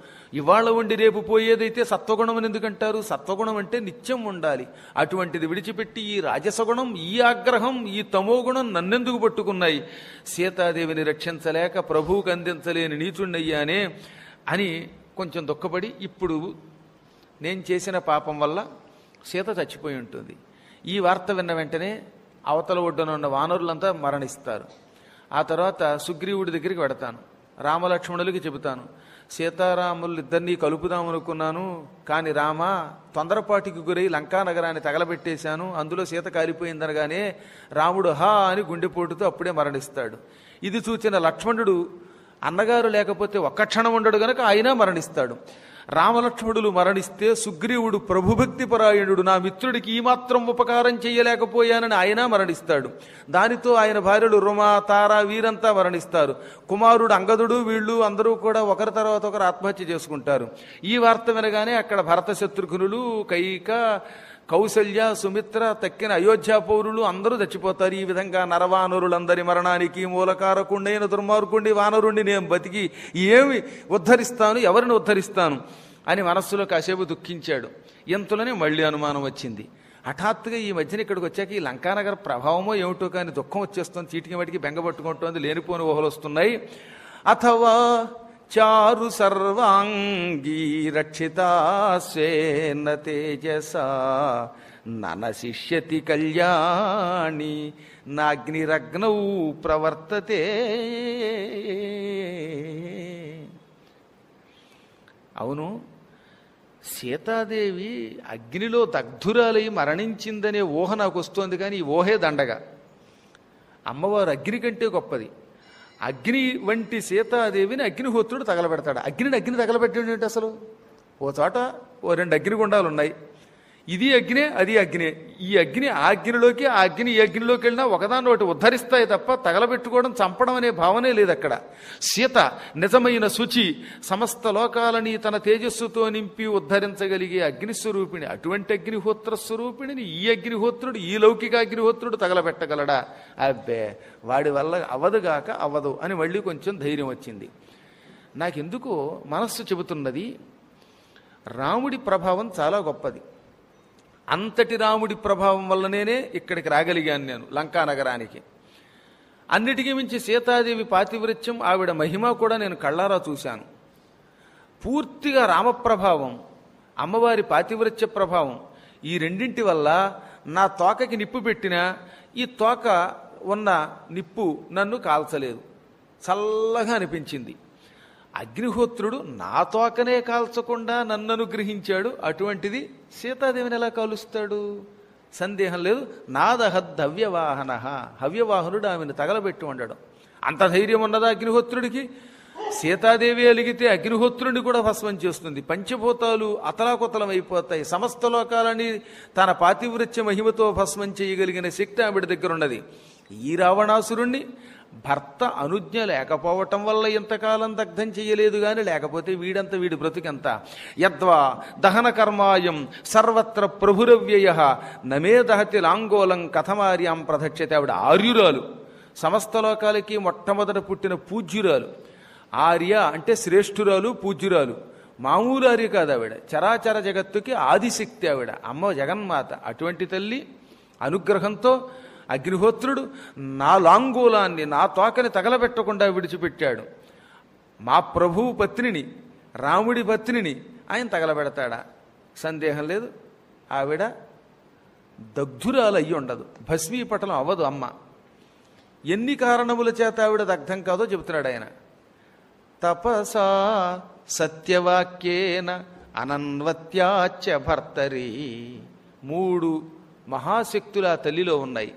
ఇవాళ ఉండి రేపు పోయేదైతే సత్వగుణం అని ఎందుకంటారు? సత్వగుణం అంటే నిత్యం ఉండాలి. అటువంటిది విడిచిపెట్టి ఈ రాజసగుణం, ఈ ఆగ్రహం, ఈ తమోగుణం నన్నెందుకు పట్టుకున్నాయి? సీతాదేవిని రక్షించలేక ప్రభువుకు అందించలేని నీచుణ్ణయ్యానే అని కొంచెం దుఃఖపడి, ఇప్పుడు నేను చేసిన పాపం వల్ల సీత చచ్చిపోయి ఉంటుంది. ఈ వార్త విన్న వెంటనే అవతల ఒడ్డున ఉన్న వానరులంతా మరణిస్తారు. ఆ తర్వాత సుగ్రీవుడి దగ్గరికి వెడతాను, రామలక్ష్మణులకి చెబుతాను, సీతారాములు ఇద్దరినీ కలుపుదామనుకున్నాను, కానీ రామ తొందరపాటికి గురై లంకా నగరాన్ని తగలబెట్టేశాను, అందులో సీత కాలిపోయిందనగానే రాముడు హా అని గుండెపోటుతో అప్పుడే మరణిస్తాడు. ఇది చూచిన లక్ష్మణుడు అన్నగారు లేకపోతే ఒక్క క్షణం ఉండడు గనక ఆయన మరణిస్తాడు. రామలక్ష్మణులు మరణిస్తే సుగ్రీవుడు ప్రభుభక్తి పరాయణుడు, నా మిత్రుడికి ఈ మాత్రం ఉపకారం చేయలేకపోయానని ఆయన మరణిస్తాడు. దానితో ఆయన భార్యలు రుమ, తార వీరంతా మరణిస్తారు. కుమారుడు అంగదుడు, వీళ్ళు అందరూ కూడా ఒకరి తర్వాత ఒకరు ఆత్మహత్య చేసుకుంటారు. ఈ వార్త వినగానే అక్కడ భరత శత్రుఘ్నులు, కైక, కౌసల్య, సుమిత్ర, తక్కిన అయోధ్య పౌరులు అందరూ చచ్చిపోతారు. ఈ విధంగా నరవానరులందరి మరణానికి మూలకారకుండైన దుర్మార్గుండి వానరుణ్ణి నేను బతికి ఏమి ఉద్ధరిస్తాను, ఎవరిని ఉద్ధరిస్తాను అని మనస్సులో కాసేపు దుఃఖించాడు. ఎంతలోనే మళ్ళీ అనుమానం వచ్చింది. హఠాత్తుగా ఈ మధ్యన ఇక్కడికి వచ్చాక ఈ లంకానగర ప్రభావమో ఏమిటో కానీ దుఃఖం వచ్చేస్తుంది, చీటికి మటికి బెంగపట్టుకుంటోంది, లేనిపోని ఊహలు వస్తున్నాయి. అథవా చారు సర్వాంగీ రక్షితా స్వేన తేజసా ననశిష్యతి కళ్యాణి నాగ్నిరగ్నౌ ప్రవర్తతే. అవును, సీతాదేవి అగ్నిలో దగ్ధురాలై మరణించిందనే ఊహ నాకు వస్తోంది, కానీ ఈ ఊహే దండగా. అమ్మవారు అగ్ని కంటే గొప్పది. అగ్ని వంటి సీతాదేవిని అగ్నిహోత్రుడు తగలబెడతాడు. అగ్ని తగలబెట్టడం ఏంటి అసలు? ఓ చోట ఓ రెండు అగ్నిగుండాలు ఉన్నాయి. ఇది అగ్నే అది అగ్నే, ఈ అగ్ని ఆ అగ్నిలోకి ఆ అగ్ని ఈ అగ్నిలోకి వెళ్ళినా ఒకదాన్ని ఒకటి ఉద్ధరిస్తాయి తప్ప తగలబెట్టుకోవడం చంపడం అనే భావనే లేదు అక్కడ. సీత నిజమైన శుచి, సమస్త లోకాలని తన తేజస్సుతో నింపి ఉద్ధరించగలిగే అగ్నిస్వరూపిణి. అటువంటి అగ్నిహోత్ర స్వరూపిణిని ఈ అగ్నిహోత్రుడు, ఈ లౌకిక అగ్నిహోత్రుడు తగలబెట్టగలడా? అబ్బే, వాడి వల్ల అవదుగాక అవదు అని మళ్ళీ కొంచెం ధైర్యం వచ్చింది. నాకెందుకో మనస్సు చెబుతున్నది, రాముడి ప్రభావం చాలా గొప్పది. అంతటి రాముడి ప్రభావం వల్లనే ఇక్కడికి రాగలిగాను నేను, లంకా నగరానికి. అన్నిటికీ మించి సీతాదేవి పాతివ్రత్యం, ఆవిడ మహిమ కూడా నేను కళ్ళారా చూశాను. పూర్తిగా రామప్రభావం, అమ్మవారి పాతివ్రత్య ప్రభావం, ఈ రెండింటి వల్ల నా తోకకి నిప్పు పెట్టినా ఈ తోక ఉన్న నిప్పు నన్ను కాల్చలేదు, చల్లగా అనిపించింది. అగ్నిహోత్రుడు నా తోకనే కాల్చకుండా నన్ను అనుగ్రహించాడు, అటువంటిది సీతాదేవిని ఎలా కాలుస్తాడు? సందేహం లేదు. నాదహద్ హవ్యవాహన, హవ్యవాహనుడు ఆమెను తగలబెట్టి ఉండడం. అంత ధైర్యం ఉన్నదా అగ్నిహోత్రుడికి? సీతాదేవి అలిగితే అగ్నిహోత్రుడిని కూడా భస్మం చేస్తుంది. పంచభూతాలు అతలాకుతలం అయిపోతాయి. సమస్త లోకాలని తన పాతివ్రత్య మహిమతో భస్మం చేయగలిగిన శక్తి ఆవిడ దగ్గర ఉన్నది. ఈ రావణాసురుణ్ణి భర్త అనుజ్ఞ లేకపోవటం వల్ల ఇంతకాలం దగ్ధం చేయలేదు గాని, లేకపోతే వీడి బ్రతుకెంత. యద్వా దహన కర్మాయం సర్వత్ర ప్రభురవ్యయ నమే దహతి లాంగోలం కథమార్యాం ప్రదక్షతే. ఆవిడ ఆర్యురాలు, సమస్త లోకాలకి మొట్టమొదట పుట్టిన పూజ్యురాలు. ఆర్య అంటే శ్రేష్ఠురాలు, పూజ్యురాలు. మామూలు ఆర్య కాదు ఆవిడ, చరాచర జగత్తుకి ఆదిశక్తి ఆవిడ, అమ్మ జగన్మాత. అటువంటి తల్లి అనుగ్రహంతో అగ్నిహోత్రుడు నా లాంగూలాన్ని, నా తోకని తగలబెట్టకుండా విడిచిపెట్టాడు. మా ప్రభువు పత్నిని, రాముడి పత్నిని ఆయన తగలబెడతాడా? సందేహం లేదు. ఆవిడ దగ్ధురాలు అయ్యి ఉండదు, భస్మీపటలం అవ్వదు అమ్మ. ఎన్ని కారణముల చేత ఆవిడ దగ్ధం కాదో చెబుతున్నాడు ఆయన. తపసా సత్యవాక్యేన అనన్వత్యాచ భర్తరి. 3 మహాశక్తులు ఆ తల్లిలో ఉన్నాయి.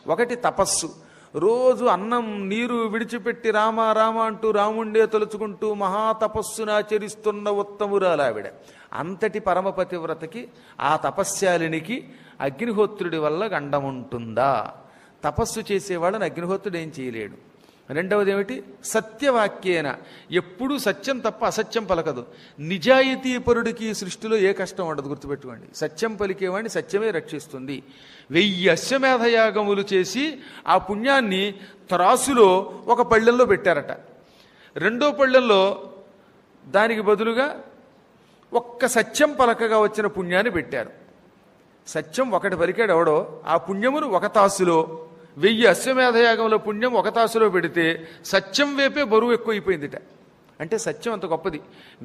ఒకటి తపస్సు, రోజు అన్నం నీరు విడిచిపెట్టి రామ రామ అంటూ రాముండే తలుచుకుంటూ మహాతపస్సును ఆచరిస్తున్న ఉత్తమురాలు ఆవిడ. అంతటి పరమపతివ్రతకి, ఆ తపస్యాలినికి అగ్నిహోత్రుడి వల్ల గండం ఉంటుందా? తపస్సు చేసేవాళ్ళని అగ్నిహోత్రుడు ఏం చేయలేడు. రెండవది ఏమిటి? సత్యవాక్యేన, ఎప్పుడూ సత్యం తప్ప అసత్యం పలకదు. నిజాయితీపరుడికి సృష్టిలో ఏ కష్టం ఉండదు, గుర్తుపెట్టుకోండి. సత్యం పలికేవాడిని సత్యమే రక్షిస్తుంది. 1000 అశ్వమేధయాగములు చేసి ఆ పుణ్యాన్ని త్రాసులో ఒక పళ్ళెంలో పెట్టారట. రెండో పళ్ళెంలో దానికి బదులుగా ఒక్క సత్యం పలకగా వచ్చిన పుణ్యాన్ని పెట్టారు. సత్యం ఒకటి పలికాడు ఎవడో, ఆ పుణ్యమును ఒక తాసులో, 1000 అశ్వమేధయాగంలో పుణ్యం ఒక తాసులో పెడితే సత్యం వేపే బరువు ఎక్కువైపోయిందిట. అంటే సత్యం అంత గొప్పది.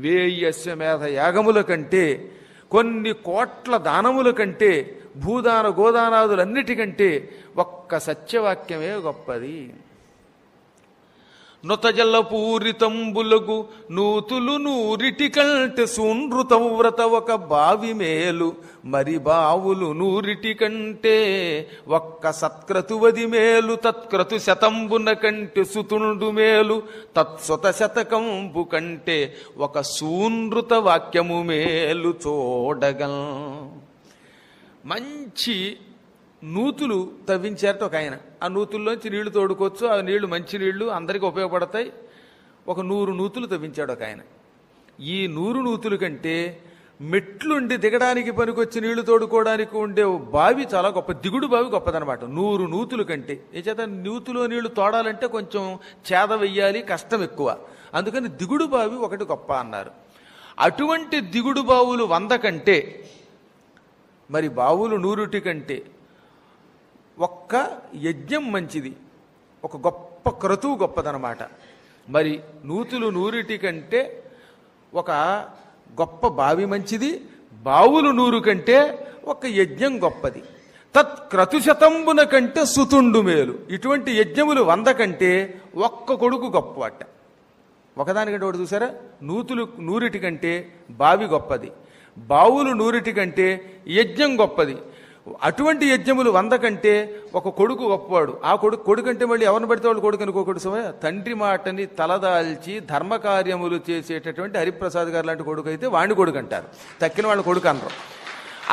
1000 అశ్వమేధ యాగముల కంటే, కొన్ని కోట్ల దానముల కంటే, భూదాన గోదానాదులన్నిటికంటే ఒక్క సత్యవాక్యమే గొప్పది. నొతజల్ల పూరితంబులగు నూతులు నూరిటి కంటే సూనృతవ్రత ఒక బావి మేలు, మరి బావులు నూరిటి కంటే ఒక్క సత్క్రతువది మేలు, తత్క్రతు శతంబున కంటే సుతుండు మేలు, తత్సుత శతకంబు కంటే ఒక సూనృత వాక్యము మేలు చూడగల్. మంచి నూతులు తవ్వించారట ఒక ఆయన. ఆ నూతుల్లోంచి నీళ్లు తోడుకోవచ్చు, ఆ నీళ్లు మంచి నీళ్లు, అందరికీ ఉపయోగపడతాయి. ఒక 100 నూతులు తవ్వించాడు ఒక ఆయన. ఈ 100 నూతుల కంటే మెట్లుండి దిగడానికి పనికొచ్చి నీళ్లు తోడుకోవడానికి ఉండే బావి చాలా గొప్ప, దిగుడు బావి గొప్పదనమాట. 100 నూతుల కంటే. ఏ చేత నూతులో నీళ్లు తోడాలంటే కొంచెం చేద వెయ్యాలి, కష్టం ఎక్కువ. అందుకని దిగుడు బావి ఒకటి గొప్ప అన్నారు. అటువంటి దిగుడు బావులు 100 కంటే, మరి బావులు 100 కంటే ఒక్క యజ్ఞం మంచిది, ఒక గొప్ప క్రతువు గొప్పదనమాట. మరి నూతులు 100 కంటే ఒక గొప్ప బావి మంచిది, బావులు 100 కంటే ఒక యజ్ఞం గొప్పది. తత్క్రతుశతంబున కంటే సుతుండు మేలు. ఇటువంటి యజ్ఞములు 100 కంటే ఒక్క కొడుకు గొప్పవాట. ఒకదానికంటే ఒకటి చూసారా? నూతులు 100 కంటే బావి గొప్పది, బావులు 100 కంటే యజ్ఞం గొప్పది. అటువంటి యజ్ఞములు 100 కంటే ఒక కొడుకు గొప్పవాడు. ఆ కొడుకు అంటే మళ్ళీ ఎవరిని పడితే వాళ్ళు కొడుకు అనుకోకూడదు సమయ. తండ్రి మాటని తలదాల్చి ధర్మకార్యములు చేసేటటువంటి హరిప్రసాద్ గారు లాంటి కొడుకు అయితే వాణ్ణి కొడుకు అంటారు, తక్కిన వాళ్ళ కొడుకు అనరు.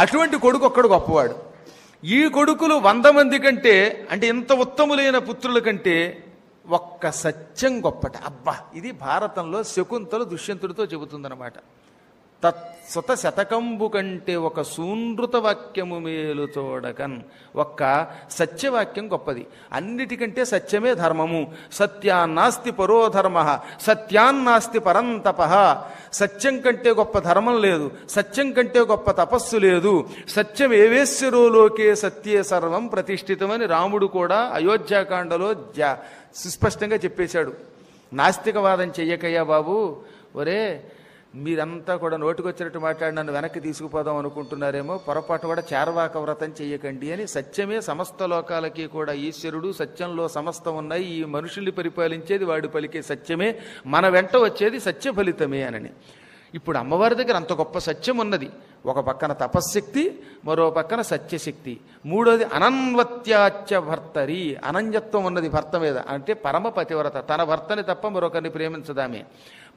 అటువంటి కొడుకు ఒక్కడు గొప్పవాడు. ఈ కొడుకులు 100 మంది కంటే, అంటే ఇంత ఉత్తములైన పుత్రుల కంటే ఒక్క సత్యం గొప్పట. అబ్బా, ఇది భారతంలో శకుంతల దుష్యంతుడితో చెబుతుందన్నమాట. తత్సుత శతకంబు కంటే ఒక సూనృత వాక్యము మేలు చూడకన్. ఒక్క సత్యవాక్యం గొప్పది. అన్నిటికంటే సత్యమే ధర్మము. సత్యాన్నాస్తి పరోధర్మ, సత్యాన్నాస్తి పరంతప. సత్యం కంటే గొప్ప ధర్మం లేదు, సత్యం కంటే గొప్ప తపస్సు లేదు. సత్యం ఏవేశ్వరోలోకే సత్యే సర్వం ప్రతిష్ఠితమని రాముడు కూడా అయోధ్యాకాండలో సుస్పష్టంగా చెప్పేశాడు. నాస్తికవాదం చెయ్యకయ్యా బాబు, ఒరే మీరంతా కూడా నోటికొచ్చినట్టు మాట్లాడి నన్ను వెనక్కి తీసుకుపోదాం అనుకుంటున్నారేమో, పొరపాటు కూడా చార్వాక వ్రతం చెయ్యకండి అని. సత్యమే సమస్త లోకాలకి కూడా ఈశ్వరుడు, సత్యంలో సమస్తం ఉన్నాయి, ఈ మనుషుల్ని పరిపాలించేది వాడు పలికే సత్యమే, మన వెంట వచ్చేది సత్య ఫలితమే అని. ఇప్పుడు అమ్మవారి దగ్గర అంత గొప్ప సత్యం ఉన్నది. ఒక పక్కన తపశ్శక్తి, మరో పక్కన సత్యశక్తి, మూడోది అనన్వత్యాచ భర్తరి, అనన్యత్వం ఉన్నది భర్త మీద. అంటే పరమ పతివ్రత, తన భర్తని తప్ప మరొకరిని ప్రేమించదామే,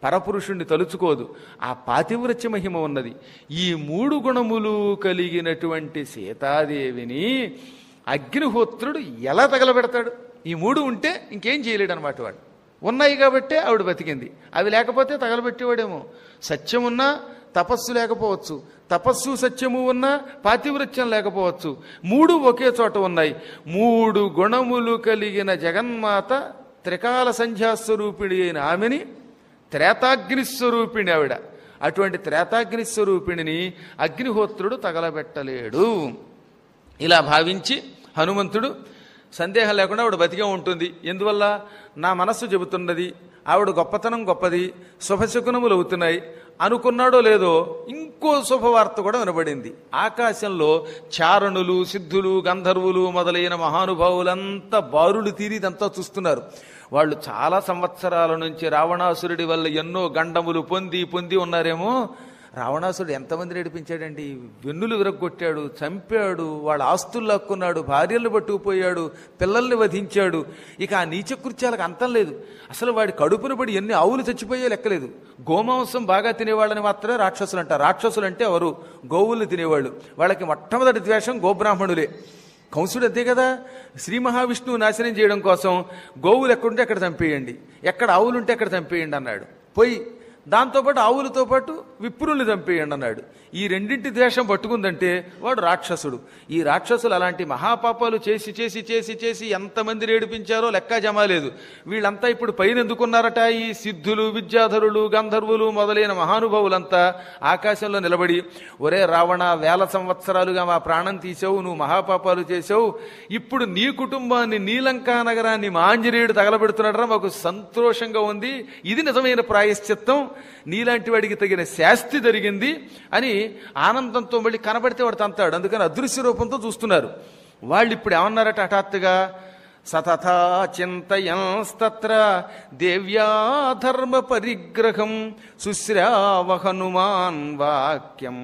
పరపురుషుణ్ణి తలుచుకోదు. ఆ పాతివ్రత్య మహిమ ఉన్నది. ఈ 3 గుణములు కలిగినటువంటి సీతాదేవిని అగ్నిహోత్రుడు ఎలా తగలబెడతాడు? ఈ 3 ఉంటే ఇంకేం చేయలేడు అనమాట. వాడు ఉన్నాయి కాబట్టే ఆవిడ బతికింది. అవి లేకపోతే తగలబెట్టేవాడేమో. సత్యం ఉన్నా తపస్సు లేకపోవచ్చు, తపస్సు సత్యము ఉన్నా పాతివ్రత్యం లేకపోవచ్చు. 3 ఒకే చోట ఉన్నాయి. 3 గుణములు కలిగిన జగన్మాత త్రికాల సంధ్యాస్వరూపిణి అయిన ఆమెని త్రేతాగ్నిస్వరూపిణి ఆవిడ. అటువంటి త్రేతాగ్నిస్వరూపిణిని అగ్నిహోత్రుడు తగలబెట్టలేడు. ఇలా భావించి హనుమంతుడు సందేహం లేకుండా ఆవిడ బతికే ఉంటుంది. ఎందువల్ల? నా మనస్సు చెబుతున్నది ఆవిడ గొప్పతనం గొప్పది, శుభశకునములు అవుతున్నాయి అనుకున్నాడో లేదో, ఇంకో శుభవార్త కూడా వినబడింది. ఆకాశంలో చారణులు, సిద్ధులు, గంధర్వులు మొదలైన మహానుభావులంతా బారులు తీరి ఇదంతా చూస్తున్నారు. వాళ్ళు చాలా సంవత్సరాల నుంచి రావణాసురుడి వల్ల ఎన్నో గండములు పొంది ఉన్నారేమో. రావణాసురుడు ఎంతమంది నడిపించాడండి, వెన్నులు విరగొట్టాడు, చంపాడు, వాళ్ళ ఆస్తులు లాక్కున్నాడు, భార్యలు పట్టుకుపోయాడు, పిల్లల్ని వధించాడు. ఇక ఆ నీచకృత్యాలకు అంతం లేదు. అసలు వాడి కడుపున పడి ఎన్ని ఆవులు చచ్చిపోయే లెక్కలేదు. గోమాంసం బాగా తినేవాళ్ళని మాత్రమే రాక్షసులు అంటారు. రాక్షసులు అంటే ఎవరు? గోవుల్ని తినేవాళ్ళు. వాళ్ళకి మొట్టమొదటి ద్వేషం గోబ్రాహ్మణులే. కంసుడు అంతే కదా, శ్రీ మహావిష్ణువు నాశనం చేయడం కోసం గోవులు ఎక్కడుంటే అక్కడ చంపేయండి, ఎక్కడ ఆవులుంటే అక్కడ చంపేయండి అన్నాడు. పోయి దాంతోపాటు ఆవులతో పాటు విప్రుల్ని చంపేయండి అన్నాడు. ఈ రెండింటి ద్వేషం పట్టుకుందంటే వాడు రాక్షసుడు. ఈ రాక్షసులు అలాంటి మహాపాపాలు చేసి చేసి చేసి చేసి ఎంతమంది ఏడిపించారో లెక్క జమాలేదు. వీళ్ళంతా ఇప్పుడు పైన ఎందుకున్నారట? ఈ సిద్ధులు, విద్యాధరులు, గంధర్వులు మొదలైన మహానుభావులంతా ఆకాశంలో నిలబడి, ఒరే రావణ, 1000 సంవత్సరాలుగా మా ప్రాణం తీసావు, నువ్వు మహాపాపాలు చేసావు, ఇప్పుడు నీ కుటుంబాన్ని, నీలంకా నగరాన్ని మా ఆంజనేయుడు తగలబెడుతున్నాడరా, మాకు సంతోషంగా ఉంది, ఇది నిజమైన ప్రాయశ్చిత్తం, నీలాంటి వాడికి తగిన శాస్తి జరిగింది అని ఆనందంతో మళ్ళీ కనబడితే వాడు తంతాడు. అందుకని అదృశ్య రూపంతో చూస్తున్నారు. వాళ్ళు ఇప్పుడు ఏమన్నారట హఠాత్తుగా? సతథా చింతయంస్తత్ర దేవ్యా ధర్మ పరిగ్రహం శుశ్రావ హనుమాన్ వాక్యం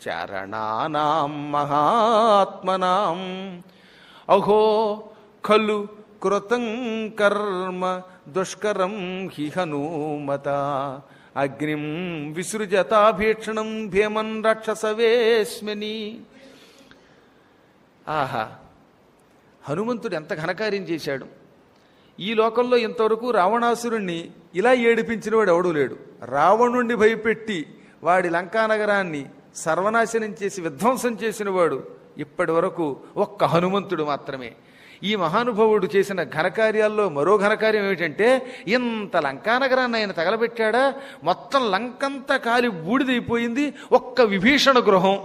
చరణానాం మహాత్మనాం అహో ఖలు కృతం కర్మ దుష్కరం హి హనుమత అగ్నిం విసృజతాభీక్షణం భీమన్ రాక్షసవేశ్మని. ఆహా, హనుమంతుడు ఎంత ఘనకార్యం చేశాడు! ఈ లోకంలో ఇంతవరకు రావణాసురుణ్ణి ఇలా ఏడిపించిన వాడు ఎవడూ లేడు. రావణుణ్ణి భయపెట్టి వాడి లంకానగరాన్ని సర్వనాశనం చేసి విధ్వంసం చేసిన వాడు ఇప్పటి వరకు ఒక్క హనుమంతుడు మాత్రమే. ఈ మహానుభావుడు చేసిన ఘనకార్యాల్లో మరో ఘనకార్యం ఏమిటంటే, ఇంత లంకానగరాన్ని ఆయన తగలబెట్టాడా, మొత్తం లంకంతా కాలి బూడిదైపోయింది. ఒక్క విభీషణ గృహం,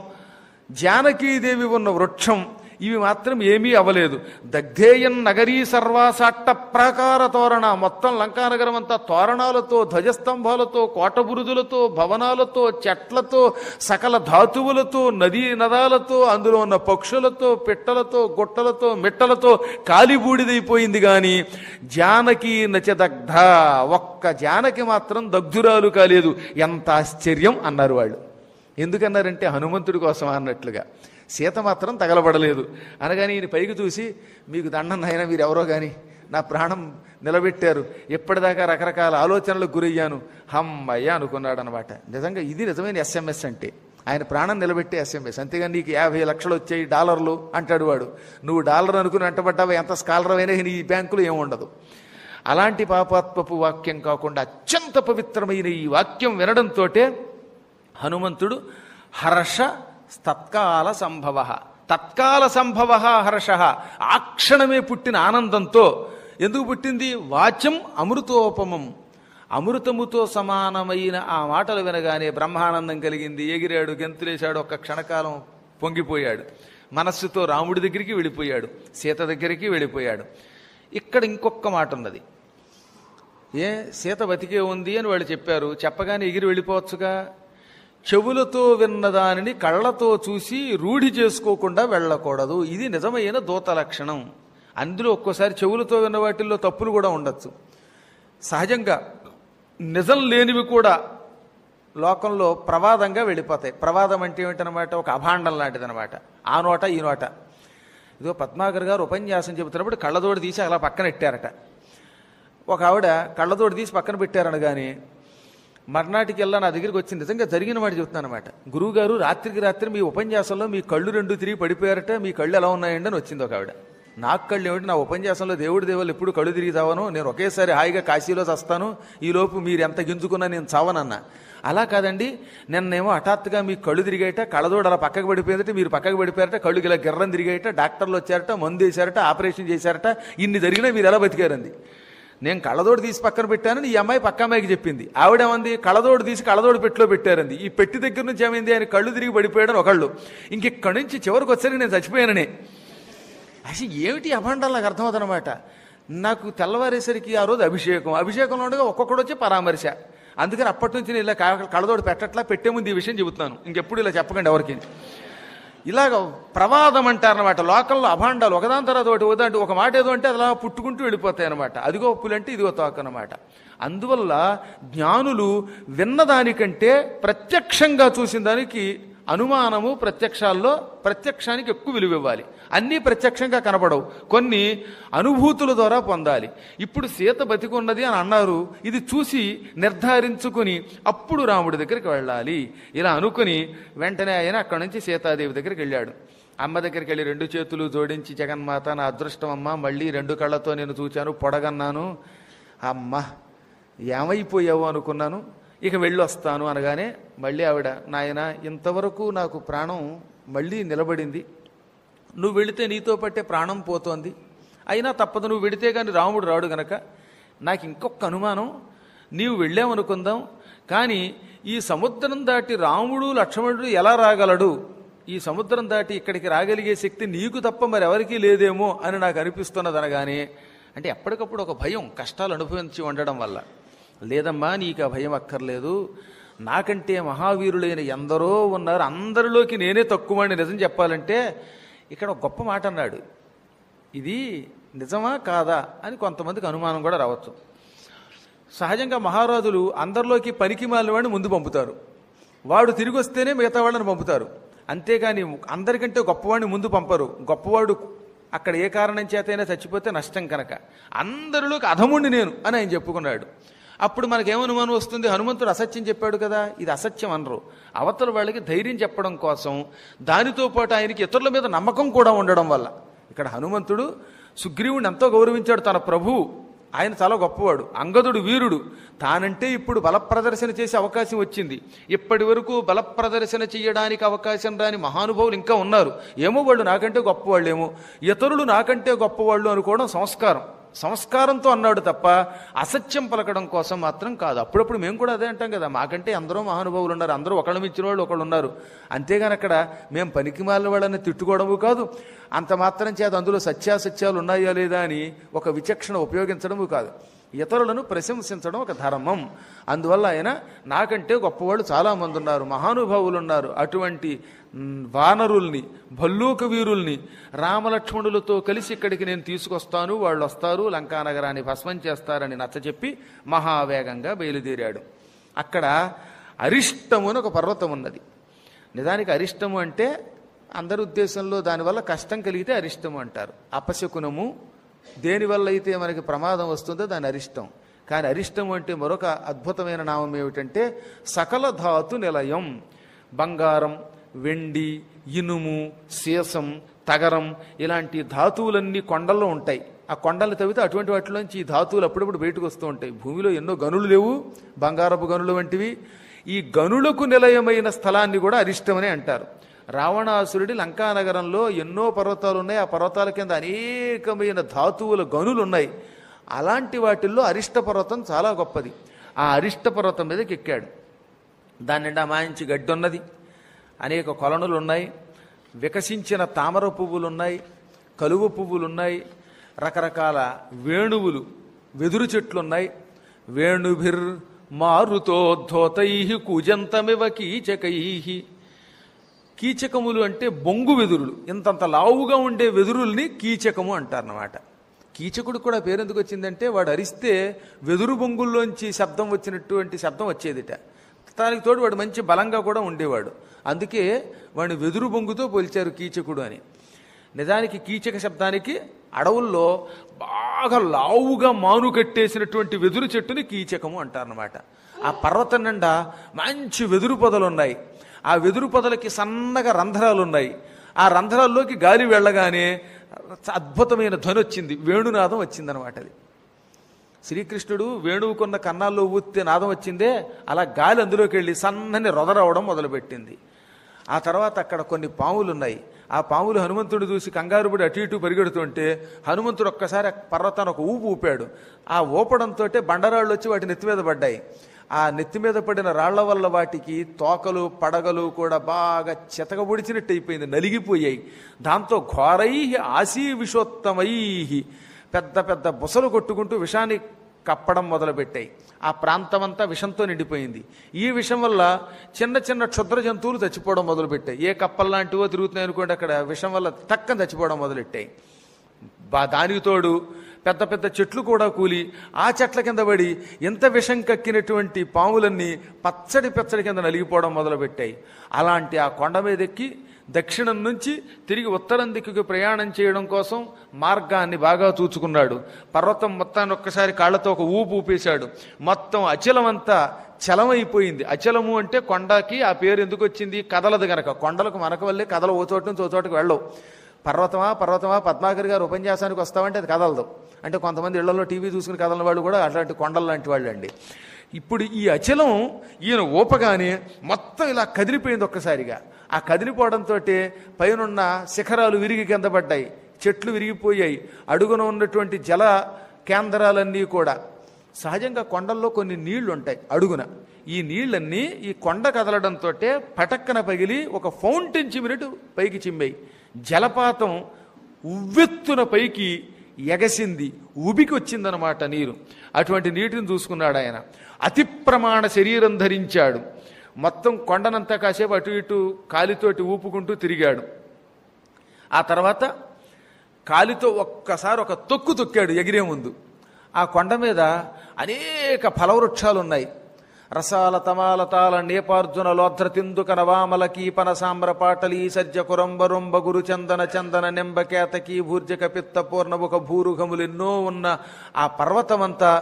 జానకీదేవి ఉన్న వృక్షం, ఇవి మాత్రం ఏమీ అవ్వలేదు. దగ్ధేయం నగరీ సర్వాసాట్ట ప్రాకార తోరణ, మొత్తం లంకానగరం అంతా తోరణాలతో, ధ్వజస్తంభాలతో, కోటబురుదులతో, భవనాలతో, చెట్లతో, సకల ధాతువులతో, నదీ నదాలతో, అందులో ఉన్న పక్షులతో, పిట్టలతో, గుట్టలతో, మిట్టలతో కాలిబూడిదైపోయింది. గాని జానకి నచదగ్ధ, ఒక్క జానకి మాత్రం దగ్ధురాలు కాలేదు. ఎంత ఆశ్చర్యం అన్నారు వాళ్ళు. ఎందుకన్నారంటే హనుమంతుడి కోసం అన్నట్లుగా. సీత మాత్రం తగలబడలేదు అనగాని ఈయన పైకి చూసి, మీకు దండం నాయన, మీరెవరో కానీ నా ప్రాణం నిలబెట్టారు, ఎప్పటిదాకా రకరకాల ఆలోచనలకు గురయ్యాను, హమ్మయ్య అనుకున్నాడు అనమాట. నిజంగా ఇది నిజమైన SMS అంటే. ఆయన ప్రాణం నిలబెట్టే ఎస్ఎంఎస్. అంతేగాని నీకు 50 లక్షలు వచ్చాయి డాలర్లు అంటాడు వాడు. నువ్వు డాలర్ అనుకుని అంటబడ్డావా, ఎంత స్కాలర్ అయినా నీ బ్యాంకులో ఏముండదు. అలాంటి పాపాత్మపు వాక్యం కాకుండా అత్యంత పవిత్రమైన ఈ వాక్యం వినడంతో హనుమంతుడు హర్ష తత్కాల సంభవ, తత్కాల సంభవ హర్ష, ఆ క్షణమే పుట్టిన ఆనందంతో. ఎందుకు పుట్టింది? వాచ్యం అమృతోపమం, అమృతముతో సమానమైన ఆ మాటలు వినగానే బ్రహ్మానందం కలిగింది. ఎగిరాడు, గెంతులేశాడు, ఒక్క క్షణకాలం పొంగిపోయాడు. మనస్సుతో రాముడి దగ్గరికి వెళ్ళిపోయాడు, సీత దగ్గరికి వెళ్ళిపోయాడు. ఇక్కడ ఇంకొక మాట ఉన్నది. సీత బతికే ఉంది అని వాళ్ళు చెప్పారు, చెప్పగానే ఎగిరి వెళ్ళిపోవచ్చుగా. చెవులతో విన్నదానిని కళ్ళతో చూసి రూఢి చేసుకోకుండా వెళ్ళకూడదు. ఇది నిజమైన దూత లక్షణం. అందులో ఒక్కోసారి చెవులతో విన్న వాటిల్లో తప్పులు కూడా ఉండొచ్చు. సహజంగా నిజం లేనివి కూడా లోకంలో ప్రవాదంగా వెళ్ళిపోతాయి. ప్రవాదం అంటే ఏమిటనమాట? ఒక అభాండం లాంటిదనమాట. ఆ నోట ఈ నోట. ఇదిగో పద్మాకర్ గారు ఉపన్యాసం చెబుతున్నప్పుడు కళ్ళతోటి తీసి అలా పక్కన పెట్టారట. ఒక ఆవిడ కళ్ళతోటి తీసి పక్కన పెట్టారనగానే మర్నాటికి వెళ్ళా నా దగ్గరికి వచ్చి నిజంగా జరిగిన మాట చెబుతున్నాను అనమాట. గురువుగారు రాత్రికి రాత్రి మీ ఉపన్యాసంలో మీ కళ్ళు 2 తిరిగి పడిపోయారట, మీ కళ్ళు ఎలా ఉన్నాయండి అని వచ్చింది ఒక ఆవిడ. నాకు కళ్ళు ఏమిటి, నా ఉపన్యాసంలో దేవుడి దేవుళ్ళు ఎప్పుడు కళ్ళు తిరిగి చావను, నేను ఒకేసారి హాయిగా కాశీలో చస్తాను, ఈలోపు మీరు ఎంత గింజుకున్నా నేను చావనన్నా. అలా కాదండి, నిన్నేమో హఠాత్తుగా మీ కళ్ళు తిరిగాయట, కళ్ళదోడు అలా పక్కకు పడిపోయేదట, మీరు పక్కకు పడిపోయారట, కళ్ళు ఇలా గిర్రం తిరిగాయట, డాక్టర్లు వచ్చారట, మందు వేశారట, ఆపరేషన్ చేశారట, ఇన్ని జరిగినా మీరు ఎలా బతికారండి? నేను కళ్ళదోడు తీసి పక్కన పెట్టానని ఈ అమ్మాయి పక్క అమ్మాయికి చెప్పింది. ఆవిడేమంది, కళ్ళదోడు తీసి కళ్ళదోడు పెట్టిలో పెట్టారంది. ఈ పెట్టి దగ్గర నుంచి ఏమైంది, ఆయన కళ్ళు తిరిగి పడిపోయాడని ఒకళ్ళు, ఇంకెక్కడి నుంచి చివరికి వచ్చేసరికి నేను చచ్చిపోయానని. అసలు ఏమిటి అభండం నాకు అర్థమవుతుందన్నమాట. నాకు తెల్లవారేసరికి ఆ రోజు అభిషేకంలో ఉండగా ఒక్కొక్కడు వచ్చి పరామర్శ. అందుకని అప్పటి నుంచి నేను ఇలా కళ్ళదోడు పెట్టట్లా, పెట్టే ముందు ఈ విషయం చెబుతున్నాను, ఇంకెప్పుడు ఇలా చెప్పకండి ఎవరికి. ఇలాగ ప్రవాదం అంటారనమాట. లోకంలో అభాండాలు ఒకదాని తర్వాత ఒకటి, ఒక మాట ఏదో అంటే అలా పుట్టుకుంటూ వెళ్ళిపోతాయి అనమాట. అదిగో పులంటే ఇదిగో తోక అనమాట. అందువల్ల జ్ఞానులు విన్నదానికంటే ప్రత్యక్షంగా చూసిన దానికి అనుమానము, ప్రత్యక్షానికి ఎక్కువ విలువ ఇవ్వాలి. అన్నీ ప్రత్యక్షంగా కనపడవు, కొన్ని అనుభూతుల ద్వారా పొందాలి. ఇప్పుడు సీత బతికున్నది అని అన్నారు, ఇది చూసి నిర్ధారించుకుని అప్పుడు రాముడి దగ్గరికి వెళ్ళాలి. ఇలా అనుకుని వెంటనే ఆయన అక్కడి నుంచి సీతాదేవి దగ్గరికి వెళ్ళాడు. అమ్మ దగ్గరికి వెళ్ళి 2 చేతులు జోడించి, జగన్మాత నా అదృష్టం అమ్మ, మళ్ళీ 2 కళ్ళతో నేను చూచాను, పొడగన్నాను, అమ్మ ఏమైపోయావు అనుకున్నాను, ఇక వెళ్ళొస్తాను అనగానే మళ్ళీ ఆవిడ, నాయన ఇంతవరకు నాకు ప్రాణం మళ్ళీ నిలబడింది, నువ్వు వెళితే నీతో పట్టే ప్రాణం పోతోంది, అయినా తప్పదు, నువ్వు వెళితే కానీ రాముడు రాడు గనక నాకు ఇంకొక అనుమానం, నీవు వెళ్ళామనుకుందాం, కానీ ఈ సముద్రం దాటి రాముడు లక్ష్మణుడు ఎలా రాగలడు, ఈ సముద్రం దాటి ఇక్కడికి రాగలిగే శక్తి నీకు తప్ప మరి ఎవరికీ లేదేమో అని నాకు అనిపిస్తున్నది అనగానే, అంటే ఎప్పటికప్పుడు ఒక భయం, కష్టాలు అనుభవించి ఉండడం వల్ల, లేదమ్మా నీకు ఆ భయం అక్కర్లేదు, నాకంటే మహావీరులైన ఎందరో ఉన్నారు, అందరిలోకి నేనే తక్కువ అని నిజం చెప్పాలంటే ఇక్కడ ఒక గొప్ప మాట అన్నాడు. ఇది నిజమా కాదా అని కొంతమందికి అనుమానం కూడా రావచ్చు. సహజంగా మహారాజులు అందరిలోకి పనికి మాలిన వాడిని ముందు పంపుతారు, వాడు తిరిగి వస్తేనే మిగతా వాళ్ళని పంపుతారు. అంతేగాని అందరికంటే గొప్పవాడిని ముందు పంపరు. గొప్పవాడు అక్కడ ఏ కారణం చేతైనా చచ్చిపోతే నష్టం కనుక అందరిలోకి అధముణ్ణి నేను అని ఆయన చెప్పుకున్నాడు. అప్పుడు మనకేమనుమానం వస్తుంది, హనుమంతుడు అసత్యం చెప్పాడు కదా, ఇది అసత్యం అనరు. అవతల వాళ్ళకి ధైర్యం చెప్పడం కోసం, దానితో పాటు ఆయనకి ఇతరుల మీద నమ్మకం కూడా ఉండడం వల్ల. ఇక్కడ హనుమంతుడు సుగ్రీవుడిని ఎంతో గౌరవించాడు, తన ప్రభువు, ఆయన చాలా గొప్పవాడు, అంగదుడు వీరుడు, తానంటే ఇప్పుడు బలప్రదర్శన చేసే అవకాశం వచ్చింది. ఇప్పటి వరకు బలప్రదర్శన చేయడానికి అవకాశం రాని మహానుభావులు ఇంకా ఉన్నారు. ఏమో వాళ్ళు నాకంటే గొప్పవాళ్ళేమో, ఇతరులు నాకంటే గొప్పవాళ్ళు అనుకోవడం సంస్కారంతో అన్నాడు తప్ప అసత్యం పలకడం కోసం మాత్రం కాదు. అప్పుడప్పుడు మేము కూడా అదే అంటాం కదా, మాకంటే అందరూ మహానుభావులు ఉన్నారు, అందరూ ఒకళ్ళు మించిన వాళ్ళు ఒకళ్ళు ఉన్నారు, అంతేగాని అక్కడ మేము పనికిమాలిన వాళ్ళని తిట్టుకోవడము కాదు, అంత మాత్రం చేత అందులో సత్యాసత్యాలు ఉన్నాయా లేదా అని ఒక విచక్షణ ఉపయోగించడము కాదు, ఇతరులను ప్రశంసించడం ఒక ధర్మం. అందువల్ల ఆయన నాకంటే గొప్పవాళ్ళు చాలామంది ఉన్నారు, మహానుభావులు ఉన్నారు, అటువంటి వానరుల్ని, భల్లూక వీరుల్ని రామలక్ష్మణులతో కలిసి ఇక్కడికి నేను తీసుకొస్తాను, వాళ్ళు వస్తారు, లంకానగరాన్ని భస్మం చేస్తారని నచ్చచెప్పి మహావేగంగా బయలుదేరాడు. అక్కడ అరిష్టము అని ఒక పర్వతం ఉన్నది. నిజానికి అరిష్టము అంటే అందరి ఉద్దేశంలో దానివల్ల కష్టం కలిగితే అరిష్టము అంటారు. అపశకునము, దేనివల్ల అయితే మనకి ప్రమాదం వస్తుందో దాని అరిష్టం. కానీ అరిష్టము అంటే మరొక అద్భుతమైన నామం ఏమిటంటే సకల ధాతు నిలయం, బంగారం, వెండి, ఇనుము, సీసం, తగరం ఇలాంటి ధాతువులన్నీ కొండల్లో ఉంటాయి. ఆ కొండలు తవ్వితే అటువంటి వాటిలోంచి ఈ ధాతువులు అప్పుడప్పుడు బయటకు వస్తూ ఉంటాయి. భూమిలో ఎన్నో గనులు లేవు, బంగారపు గనులు వంటివి. ఈ గనులకు నిలయమైన స్థలాన్ని కూడా అరిష్టమని అంటారు. రావణాసురుడి లంకానగరంలో ఎన్నో పర్వతాలు ఉన్నాయి. ఆ పర్వతాల కింద అనేకమైన ధాతువుల గనులు ఉన్నాయి. అలాంటి వాటిల్లో అరిష్ట పర్వతం చాలా గొప్పది. ఆ అరిష్ట పర్వతం మీదకి ఎక్కాడు. దాని నిండా మాయించి గడ్డి ఉన్నది, అనేక కొలనులు ఉన్నాయి, వికసించిన తామర పువ్వులున్నాయి, కలువ పువ్వులున్నాయి, రకరకాల వేణువులు, వెదురు చెట్లున్నాయి. వేణుభిర్ మారుతోద్ధోతై కూజంతమివ కీచకై. కీచకములు అంటే బొంగు వెదురులు, ఇంతంత లావుగా ఉండే వెదురుల్ని కీచకము అంటారన్నమాట. కీచకుడు కూడా పేరెందుకు వచ్చిందంటే వాడు అరిస్తే వెదురు బొంగుల్లోంచి శబ్దం వచ్చినటువంటి శబ్దం వచ్చేదిట. దానికి తోడు వాడు మంచి బలంగా కూడా ఉండేవాడు. అందుకే వాడిని వెదురు బొంగుతో పోల్చారు కీచకుడు అని. నిజానికి కీచక శబ్దానికి అడవుల్లో బాగా లావుగా మాను కట్టేసినటువంటి వెదురు చెట్టుని కీచకము అంటారనమాట. ఆ పర్వతం నిండా మంచి వెదురు పొదలున్నాయి. ఆ వెదురు పొదలకి సన్నగా రంధ్రాలు ఉన్నాయి. ఆ రంధ్రాల్లోకి గాలి వెళ్ళగానే అద్భుతమైన ధ్వని వచ్చింది, వేణునాదం వచ్చిందనమాట. అది శ్రీకృష్ణుడు వేణువుకున్న కన్నాల్లో ఊస్తే నాదం వచ్చిందే, అలా గాలి అందులోకి వెళ్ళి సన్నని రొదరవడం మొదలుపెట్టింది. ఆ తర్వాత అక్కడ కొన్ని పాములు ఉన్నాయి. ఆ పాములు హనుమంతుడు చూసి కంగారుపడి అటు ఇటు పరిగెడుతుంటే హనుమంతుడు ఒక్కసారి పర్వతాన్ని ఒక ఊపు ఊపాడు. ఆ ఊపడంతో బండరాళ్ళు వచ్చి వాటి నెత్తి మీద పడ్డాయి. ఆ నెత్తి మీద పడిన రాళ్ల వల్ల వాటికి తోకలు, పడగలు కూడా బాగా చెతకబొడిచినట్టు అయిపోయింది, నలిగిపోయాయి. దాంతో ఘోరై ఆశీ విషోత్తమై పెద్ద పెద్ద బుసలు కొట్టుకుంటూ విషాన్ని కప్పడం మొదలుపెట్టాయి. ఆ ప్రాంతమంతా విషంతో నిండిపోయింది. ఈ విషం వల్ల చిన్న చిన్న క్షుద్ర జంతువులు చచ్చిపోవడం మొదలుపెట్టాయి. ఏ కప్పల్లాంటివో తిరుగుతున్నాయి అనుకోండి, అక్కడ విషం వల్ల టక్కన చచ్చిపోవడం మొదలెట్టాయి. దానికి తోడు పెద్ద పెద్ద చెట్లు కూడా కూలి ఆ చెట్ల కింద పడి ఎంత విషం కక్కినటువంటి పాములన్నీ పచ్చడి పచ్చడి కింద నలిగిపోవడం మొదలుపెట్టాయి. అలాంటి ఆ కొండ మీదెక్కి దక్షిణం నుంచి తిరిగి ఉత్తరం దిక్కుకి ప్రయాణం చేయడం కోసం మార్గాన్ని బాగా చూచుకున్నాడు. పర్వతం మొత్తాన్ని ఒక్కసారి కాళ్లతో ఒక ఊపు ఊపేశాడు. మొత్తం అచలమంతా చలమైపోయింది. అచలము అంటే కొండకి ఆ పేరు ఎందుకు వచ్చింది? కదలదు గనక. కొండలకు మనకు వల్లే కదల ఓ చోటు నుంచి ఓ చోటుకు వెళ్ళవు. పర్వతమా పద్మాకర్ గారు ఉపన్యాసానికి వస్తామంటే అది కదలదు. అంటే కొంతమంది ఇళ్లలో టీవీ చూసుకుని కదలని వాళ్ళు కూడా అట్లాంటి కొండల లాంటి వాళ్ళు అండి. ఇప్పుడు ఈ అచలం ఈయన ఊపగానే మొత్తం ఇలా కదిలిపోయింది ఒక్కసారిగా. ఆ కదిలిపోవడంతో పైనున్న శిఖరాలు విరిగి కింద పడ్డాయి, చెట్లు విరిగిపోయాయి, అడుగున ఉన్నటువంటి జల కేంద్రాలన్నీ కూడా. సహజంగా కొండల్లో కొన్ని నీళ్లు ఉంటాయి అడుగున. ఈ నీళ్ళన్నీ ఈ కొండ కదలడంతో పటక్కన పగిలి ఒక ఫౌంటైన్ చిమ్మినట్టు పైకి చిమ్మాయి. జలపాతం ఉవ్వెత్తున పైకి ఎగసింది, ఉబికి వచ్చిందనమాట నీరు. అటువంటి నీటిని చూసుకున్నాడు ఆయన. అతి ప్రమాణ శరీరం ధరించాడు. మొత్తం కొండనంతా కాసేపు అటు ఇటు కాలితోటి ఊపుకుంటూ తిరిగాడు. ఆ తర్వాత కాలితో ఒక్కసారి ఒక తొక్కు తొక్కాడు ఎగిరే ముందు. ఆ కొండ మీద అనేక ఫలవృక్షాలు ఉన్నాయి. రసాల తమాలతాల నేపార్జున లోధ్ర తిందుక నవామల కీపన సామ్ర పాటలీ సజ్జ కురంబరుంబ గురు చందన చందన నెంబ కేతకీ భూర్జక పిత్త పూర్ణముఖ భూరుఘములెన్నో ఉన్న ఆ పర్వతమంతా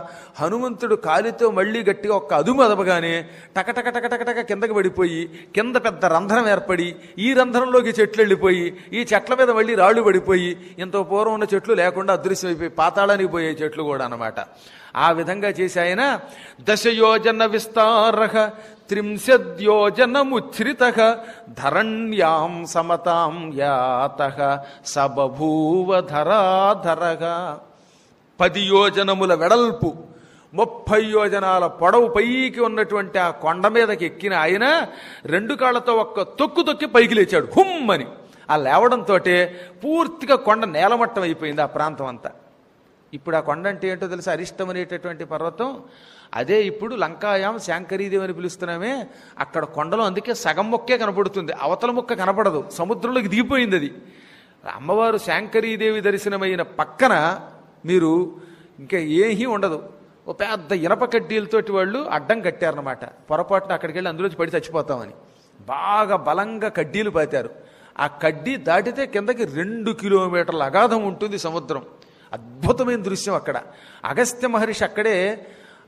హనుమంతుడు కాలితో మళ్లీ గట్టిగా ఒక్క అదుము అదపగానే టకటక టకటకటక కిందకి పడిపోయి కింద పెద్ద రంధ్రం ఏర్పడి ఈ రంధ్రంలోకి చెట్లు వెళ్ళిపోయి ఈ చెట్ల మీద మళ్ళీ రాళ్లు పడిపోయి ఇంత పూర్వం ఉన్న చెట్లు లేకుండా అదృశ్యమైపోయి పాతాళానికి పోయే చెట్లు కూడా అన్నమాట. ఆ విధంగా చేసి ఆయన దశయోజన విస్తారః త్రింశద్యోజనముచ్ఛ్రితః ధరణ్యాం సమతాం యాతః సబభూవ ధరాధరః. 10 యోజనముల వెడల్పు 30 యోజనాల పొడవు పైకి ఉన్నటువంటి ఆ కొండ మీదకి ఎక్కిన ఆయన 2 కాళ్లతో ఒక్క తొక్కు తొక్కి పైకి లేచాడు హుమ్మని. ఆ లేవడంతో పూర్తిగా కొండ నేలమట్టం అయిపోయింది ఆ ప్రాంతం అంతా. ఇప్పుడు ఆ కొండ అంటే ఏంటో తెలుసా? అరిష్టం అనేటటువంటి పర్వతం. అదే ఇప్పుడు లంకాయాం శాంకరీదేవి అని పిలుస్తున్నామే, అక్కడ కొండలో అందుకే సగం మొక్కే కనపడుతుంది, అవతల మొక్క కనపడదు, సముద్రంలోకి దిగిపోయింది అది. అమ్మవారు శాంకరీదేవి దర్శనమైన పక్కన మీరు ఇంకా ఏమీ ఉండదు. ఓ పెద్ద ఇనప కడ్డీలతోటి వాళ్ళు అడ్డం కట్టారనమాట. పొరపాటున అక్కడికి వెళ్ళి అందులోంచి పడి చచ్చిపోతామని బాగా బలంగా కడ్డీలు పాతారు. ఆ కడ్డీ దాటితే కిందకి 2 కిలోమీటర్ల అగాధం ఉంటుంది సముద్రం. అద్భుతమైన దృశ్యం అక్కడ. అగస్త్య మహర్షి అక్కడే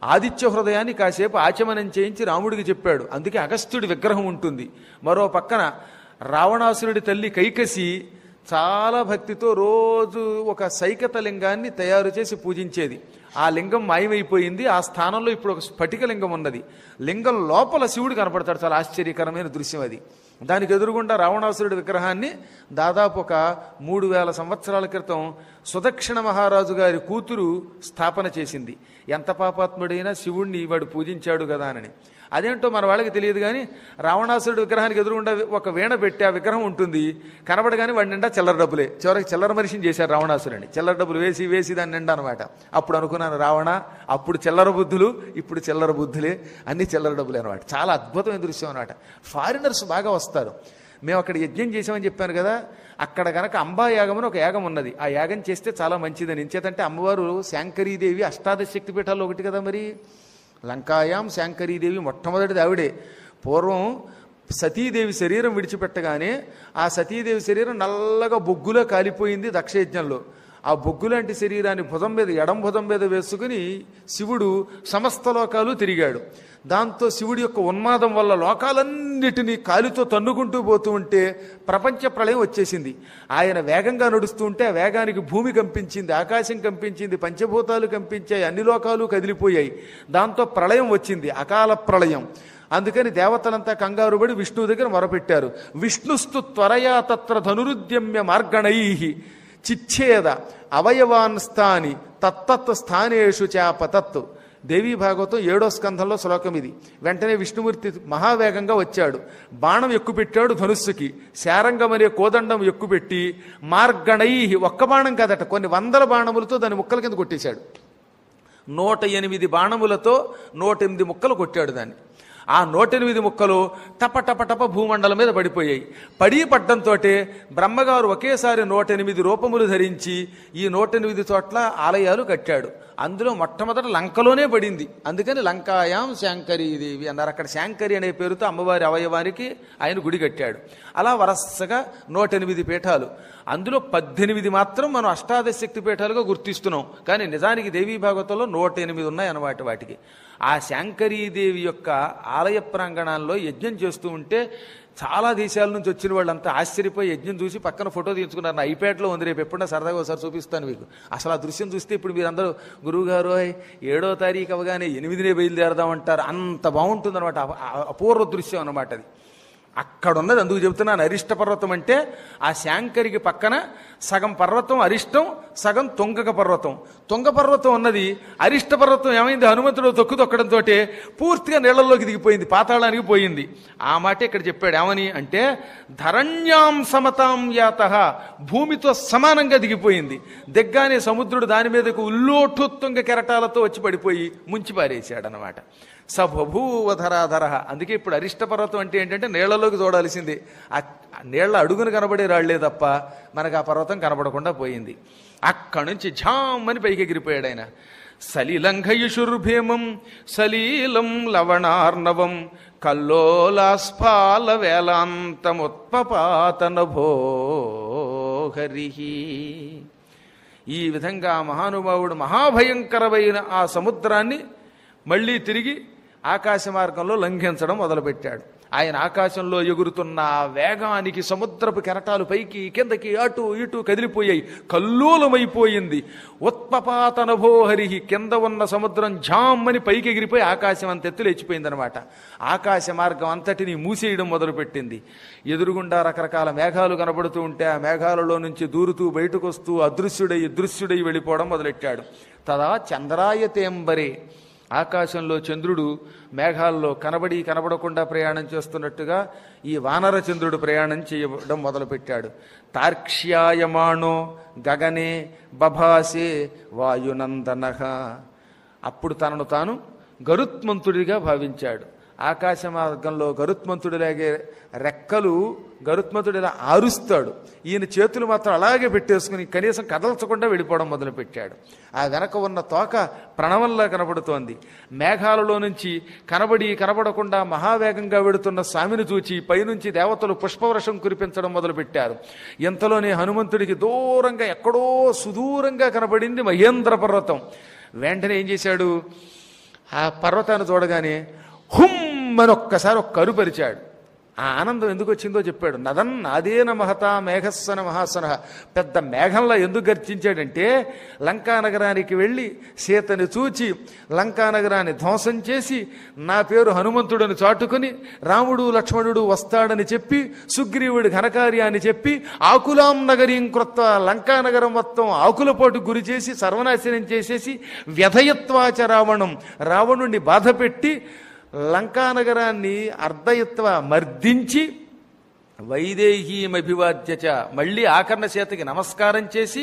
ఆదిత్య హృదయాన్ని కాసేపు ఆచమనం చేయించి రాముడికి చెప్పాడు. అందుకే అగస్త్యుడి విగ్రహం ఉంటుంది. మరో పక్కన రావణాసురుడి తల్లి కైకసి చాలా భక్తితో రోజు ఒక సైకత లింగాన్ని తయారు చేసి పూజించేది. ఆ లింగం మాయమైపోయింది. ఆ స్థానంలో ఇప్పుడు ఒక స్ఫటిక లింగం ఉన్నది. లింగం లోపల శివుడు కనపడతాడు. చాలా ఆశ్చర్యకరమైన దృశ్యం అది. దానికి ఎదురుగుండా రావణాసురుడి విగ్రహాన్ని దాదాపు ఒక 3000 సంవత్సరాల క్రితం సుదక్షిణ మహారాజు గారి కూతురు స్థాపన చేసింది. ఎంత పాపాత్ముడైనా శివుణ్ణి వాడు పూజించాడు కదా అని. అదేంటో మన వాళ్ళకి తెలియదు కానీ రావణాసురుడి విగ్రహానికి ఎదురుగుండా ఒక వీణ పెట్టి ఆ విగ్రహం ఉంటుంది. కనబడగానే వాడి నిండా చిల్లర డబ్బులే. చివరికి చిల్లర మనిషిని చేశారు రావణాసురుడిని. చిల్లర డబ్బులు వేసి వేసి దాని నిండా అనమాట. అప్పుడు అనుకున్నాను, రావణ అప్పుడు చిల్లర బుద్ధులు, ఇప్పుడు చిల్లర బుద్ధులే, అన్ని చిల్లర డబ్బులే అనమాట. చాలా అద్భుతమైన దృశ్యం అనమాట. ఫారినర్స్ బాగా వస్తారు. మేము అక్కడ యజ్ఞం చేసామని చెప్పాను కదా, అక్కడ కనుక అంబా యాగం అని ఒక యాగం ఉన్నది. ఆ యాగం చేస్తే చాలా మంచిదని. ఎంచేతంటే అమ్మవారు శాంకరీదేవి అష్టాదశ శక్తి పీఠాల్లో ఒకటి కదా. మరి లంకాయాం శాంకరీదేవి మొట్టమొదటిది ఆవిడే. పూర్వం సతీదేవి శరీరం విడిచిపెట్టగానే ఆ సతీదేవి శరీరం నల్లగా బొగ్గులో కాలిపోయింది దక్షయజ్ఞంలో. ఆ బొగ్గులాంటి శరీరాన్ని భుజం మీద ఎడం భుజం మీద వేసుకుని శివుడు సమస్త లోకాలు తిరిగాడు. దాంతో శివుడి యొక్క ఉన్మాదం వల్ల లోకాలన్నిటినీ కాలితో తన్నుకుంటూ పోతూ ఉంటే ప్రపంచ ప్రళయం వచ్చేసింది. ఆయన వేగంగా నడుస్తూ ఉంటే ఆ వేగానికి భూమి కంపించింది, ఆకాశం కంపించింది, పంచభూతాలు కంపించాయి, అన్ని లోకాలు కదిలిపోయాయి. దాంతో ప్రళయం వచ్చింది, అకాల ప్రళయం. అందుకని దేవతలంతా కంగారుబడి విష్ణువు దగ్గర మొరపెట్టారు. విష్ణుస్తు త్వరయా తత్ర ధనురుద్యమ్య మార్గణై చిచ్ఛేద అవయవాన్ స్థాని తత్తత్ స్థానేషు చాపతత్తు. దేవీ భాగవతం 7వ స్కంధంలో శ్లోకం ఇది. వెంటనే విష్ణుమూర్తి మహావేగంగా వచ్చాడు. బాణం ఎక్కుపెట్టాడు ధనుస్సుకి. శారంగం అనే కోదండం ఎక్కుపెట్టి మార్గణై, ఒక్క బాణం కాదట, కొన్ని 100 బాణములతో దాని ముక్కల కింద కొట్టేశాడు. 108 బాణములతో 108 ముక్కలు కొట్టాడు దాన్ని. ఆ 108 ముక్కలు టప టప టప భూమండలం మీద పడిపోయాయి. పడ్డంతో బ్రహ్మగారు ఒకేసారి 108 రూపములు ధరించి ఈ 108 చోట్ల ఆలయాలు కట్టాడు. అందులో మొట్టమొదట లంకలోనే పడింది. అందుకని లంకాయాం శాంకరీదేవి అన్నారు. అక్కడ శాంకరి అనే పేరుతో అమ్మవారి అవయవానికి ఆయన గుడి కట్టాడు. అలా వరసగా 108 పీఠాలు. అందులో 18 మాత్రం మనం అష్టాదశ శక్తి పీఠాలుగా గుర్తిస్తున్నాం. కానీ నిజానికి దేవీ భాగవతంలో 108 ఉన్నాయన్నమాట. వాటికి ఆ శాంకరీదేవి యొక్క ఆలయ ప్రాంగణాల్లో యజ్ఞం చేస్తూ ఉంటే చాలా దేశాల నుంచి వచ్చిన వాళ్ళంతా ఆశ్చర్యపోయి యజ్ఞం చూసి పక్కన ఫోటో తీసుకున్నారు. నా ఐప్యాడ్లో ఉంది, రేపు ఎప్పుడన్నా సరదాగా ఒకసారి చూపిస్తాను మీకు. అసలు ఆ దృశ్యం చూస్తే ఇప్పుడు మీరందరూ గురువుగారు 7వ తారీఖు అవగానే 8నే బయలుదేరదామంటారు. అంత బాగుంటుంది అనమాట. అపూర్వ దృశ్యం అన్నమాట అది. అక్కడున్నది. అందుకు చెబుతున్నాను, అరిష్ట పర్వతం అంటే ఆ శాంకరికి పక్కన సగం పర్వతం అరిష్టం, సగం తుంగక పర్వతం. తుంగ పర్వతం ఉన్నది. అరిష్ట పర్వతం ఏమైంది, హనుమంతుడు తొక్కడంతో పూర్తిగా నీళ్లలోకి దిగిపోయింది, పాతాళానికి పోయింది. ఆ మాట ఇక్కడ చెప్పాడు. ఏమని అంటే ధరణ్యాం సమతాం యాత, భూమితో సమానంగా దిగిపోయింది. దిగ్గానే సముద్రుడు దాని మీదకు ఉల్లోఠుత్తుంగ కెరటాలతో వచ్చి పడిపోయి ముంచి పారేశాడు అనమాట. సబభూవధరాధర. అందుకే ఇప్పుడు అరిష్ట పర్వతం అంటే ఏంటంటే నీళ్లలోకి చూడాల్సింది. ఆ నీళ్ల అడుగును కనబడే రాళ్లే తప్ప మనకు ఆ పర్వతం కనబడకుండా పోయింది. అక్కడి నుంచి ఝామ్మని పైకి ఎగిరిపోయాడు ఆయన. సలిలంఘయుషుర్భీమం సలీలం లవణార్ణవం కల్లోలాస్ఫాల వేలాంతముత్పపాతనభోహరి. ఈ విధంగా మహానుభావుడు మహాభయంకరమైన ఆ సముద్రాన్ని మళ్ళీ తిరిగి ఆకాశ మార్గంలో లంఘించడం మొదలుపెట్టాడు. ఆయన ఆకాశంలో ఎగురుతున్న వేగానికి సముద్రపు కెరటాలు పైకి కిందకి అటు ఇటు కదిలిపోయాయి. కల్లోలమైపోయింది. ఉత్పపాతనభోహరి, కింద ఉన్న సముద్రం ఝామ్మని పైకి ఎగిరిపోయి ఆకాశం అంత ఎత్తు లేచిపోయిందనమాట. ఆకాశ మార్గం అంతటిని మూసేయడం మొదలుపెట్టింది. ఎదురుగుండా రకరకాల మేఘాలు కనబడుతూ ఉంటే ఆ మేఘాలలో నుంచి దూరుతూ బయటకు వస్తూ దృశ్యుడై వెళ్ళిపోవడం మొదలెట్టాడు. తదా చంద్రాయతేంబరే, ఆకాశంలో చంద్రుడు మేఘాల్లో కనబడకుండా ప్రయాణం చేస్తున్నట్టుగా ఈ వానర చంద్రుడు ప్రయాణం చేయడం మొదలుపెట్టాడు. తార్క్ష్యాయమాణో గగనే బభాసే వాయునందనః. అప్పుడు తనను తాను గరుత్మంతుడిగా భావించాడు. ఆకాశ మార్గంలో గరుత్మంతుడిలాగే రెక్కలు గరుత్మంతుడు ఇలా ఆరుస్తాడు. ఈయన చేతులు మాత్రం అలాగే పెట్టేసుకుని కనీసం కదల్చకుండా వెళ్ళిపోవడం మొదలుపెట్టాడు. ఆ వెనక ఉన్న తోక ప్రణవంలా కనబడుతోంది. మేఘాలలో నుంచి కనబడకుండా మహావేగంగా వెడుతున్న స్వామిని చూచి పైనుంచి దేవతలు పుష్పవర్షం కురిపించడం మొదలుపెట్టారు. ఇంతలోనే హనుమంతుడికి దూరంగా ఎక్కడో సుదూరంగా కనబడింది మహేంద్ర పర్వతం. వెంటనే ఏం చేశాడు, ఆ పర్వతాన్ని చూడగానే హుమ్మని ఒక్కసారి ఒక్క కరుపరిచాడు. ఆ ఆనందం ఎందుకు వచ్చిందో చెప్పాడు. నదన్ నాదేన మహత మేఘస్వన మహాసన. పెద్ద మేఘంలో ఎందుకు గర్జించాడంటే లంకా నగరానికి వెళ్ళి సీతని చూచి లంకా నగరాన్ని ధ్వంసం చేసి నా పేరు హనుమంతుడని చాటుకుని రాముడు లక్ష్మణుడు వస్తాడని చెప్పి సుగ్రీవుడి ఘనకార్యాన్ని చెప్పి ఆకులాం నగరీం కృత్వ లంకా నగరం మొత్తం ఆకులపోటు గురి చేసి సర్వనాశనం చేసేసి వ్యధయత్వాచ రావణుణ్ణి బాధపెట్టి లంకానగరాన్ని అర్ధయత్వ మర్దించి వైదేహీమభివాద్యచ మళ్ళీ ఆకర్ణ చేతకి నమస్కారం చేసి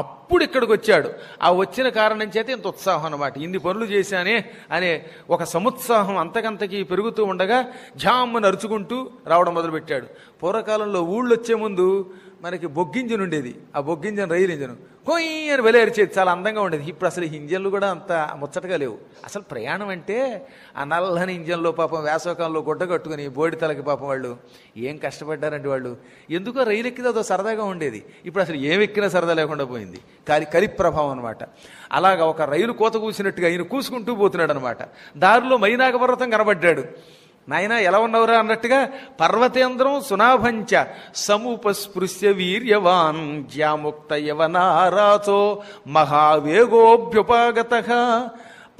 అప్పుడు ఇక్కడికి వచ్చాడు. ఆ వచ్చిన కారణం చేత ఇంత ఉత్సాహం అన్నమాట. ఇన్ని పనులు చేశానే అనే ఒక సముత్సాహం అంతకంతకి పెరుగుతూ ఉండగా ఝామ్మని అరుచుకుంటూ రావడం మొదలుపెట్టాడు. పూర్వకాలంలో ఊళ్ళు వచ్చే ముందు మనకి బొగ్గింజన్ ఉండేది. ఆ బొగ్గింజన్ రైలు ఇంజను కొయ్యి అని వెలి అరిచేది, చాలా అందంగా ఉండేది. ఇప్పుడు అసలు ఇంజన్లు కూడా అంత ముచ్చటగా లేవు. అసలు ప్రయాణం అంటే ఆ నల్లని ఇంజన్లో పాపం వేసవకాలంలో గుడ్డ కట్టుకుని బోడి తలకి పాపం వాళ్ళు ఏం కష్టపడ్డారంటే వాళ్ళు. ఎందుకో రైలు ఎక్కితే అదో సరదాగా ఉండేది. ఇప్పుడు అసలు ఏం ఎక్కినా సరదా లేకుండా పోయింది. కలి ప్రభావం అనమాట. అలాగా ఒక రైలు కోత కూసినట్టుగా ఈయన కూసుకుంటూ పోతున్నాడు అనమాట. దారిలో మైనాక పర్వతం కనబడ్డాడు. నాయన ఎలా ఉన్నవరా అన్నట్టుగా పర్వతేంద్రం సునాభంచ సముపస్పృశ్య వీర్యవాన్ జ్యాముక్త యవనారాచో మహావేగోభ్యుపాగత.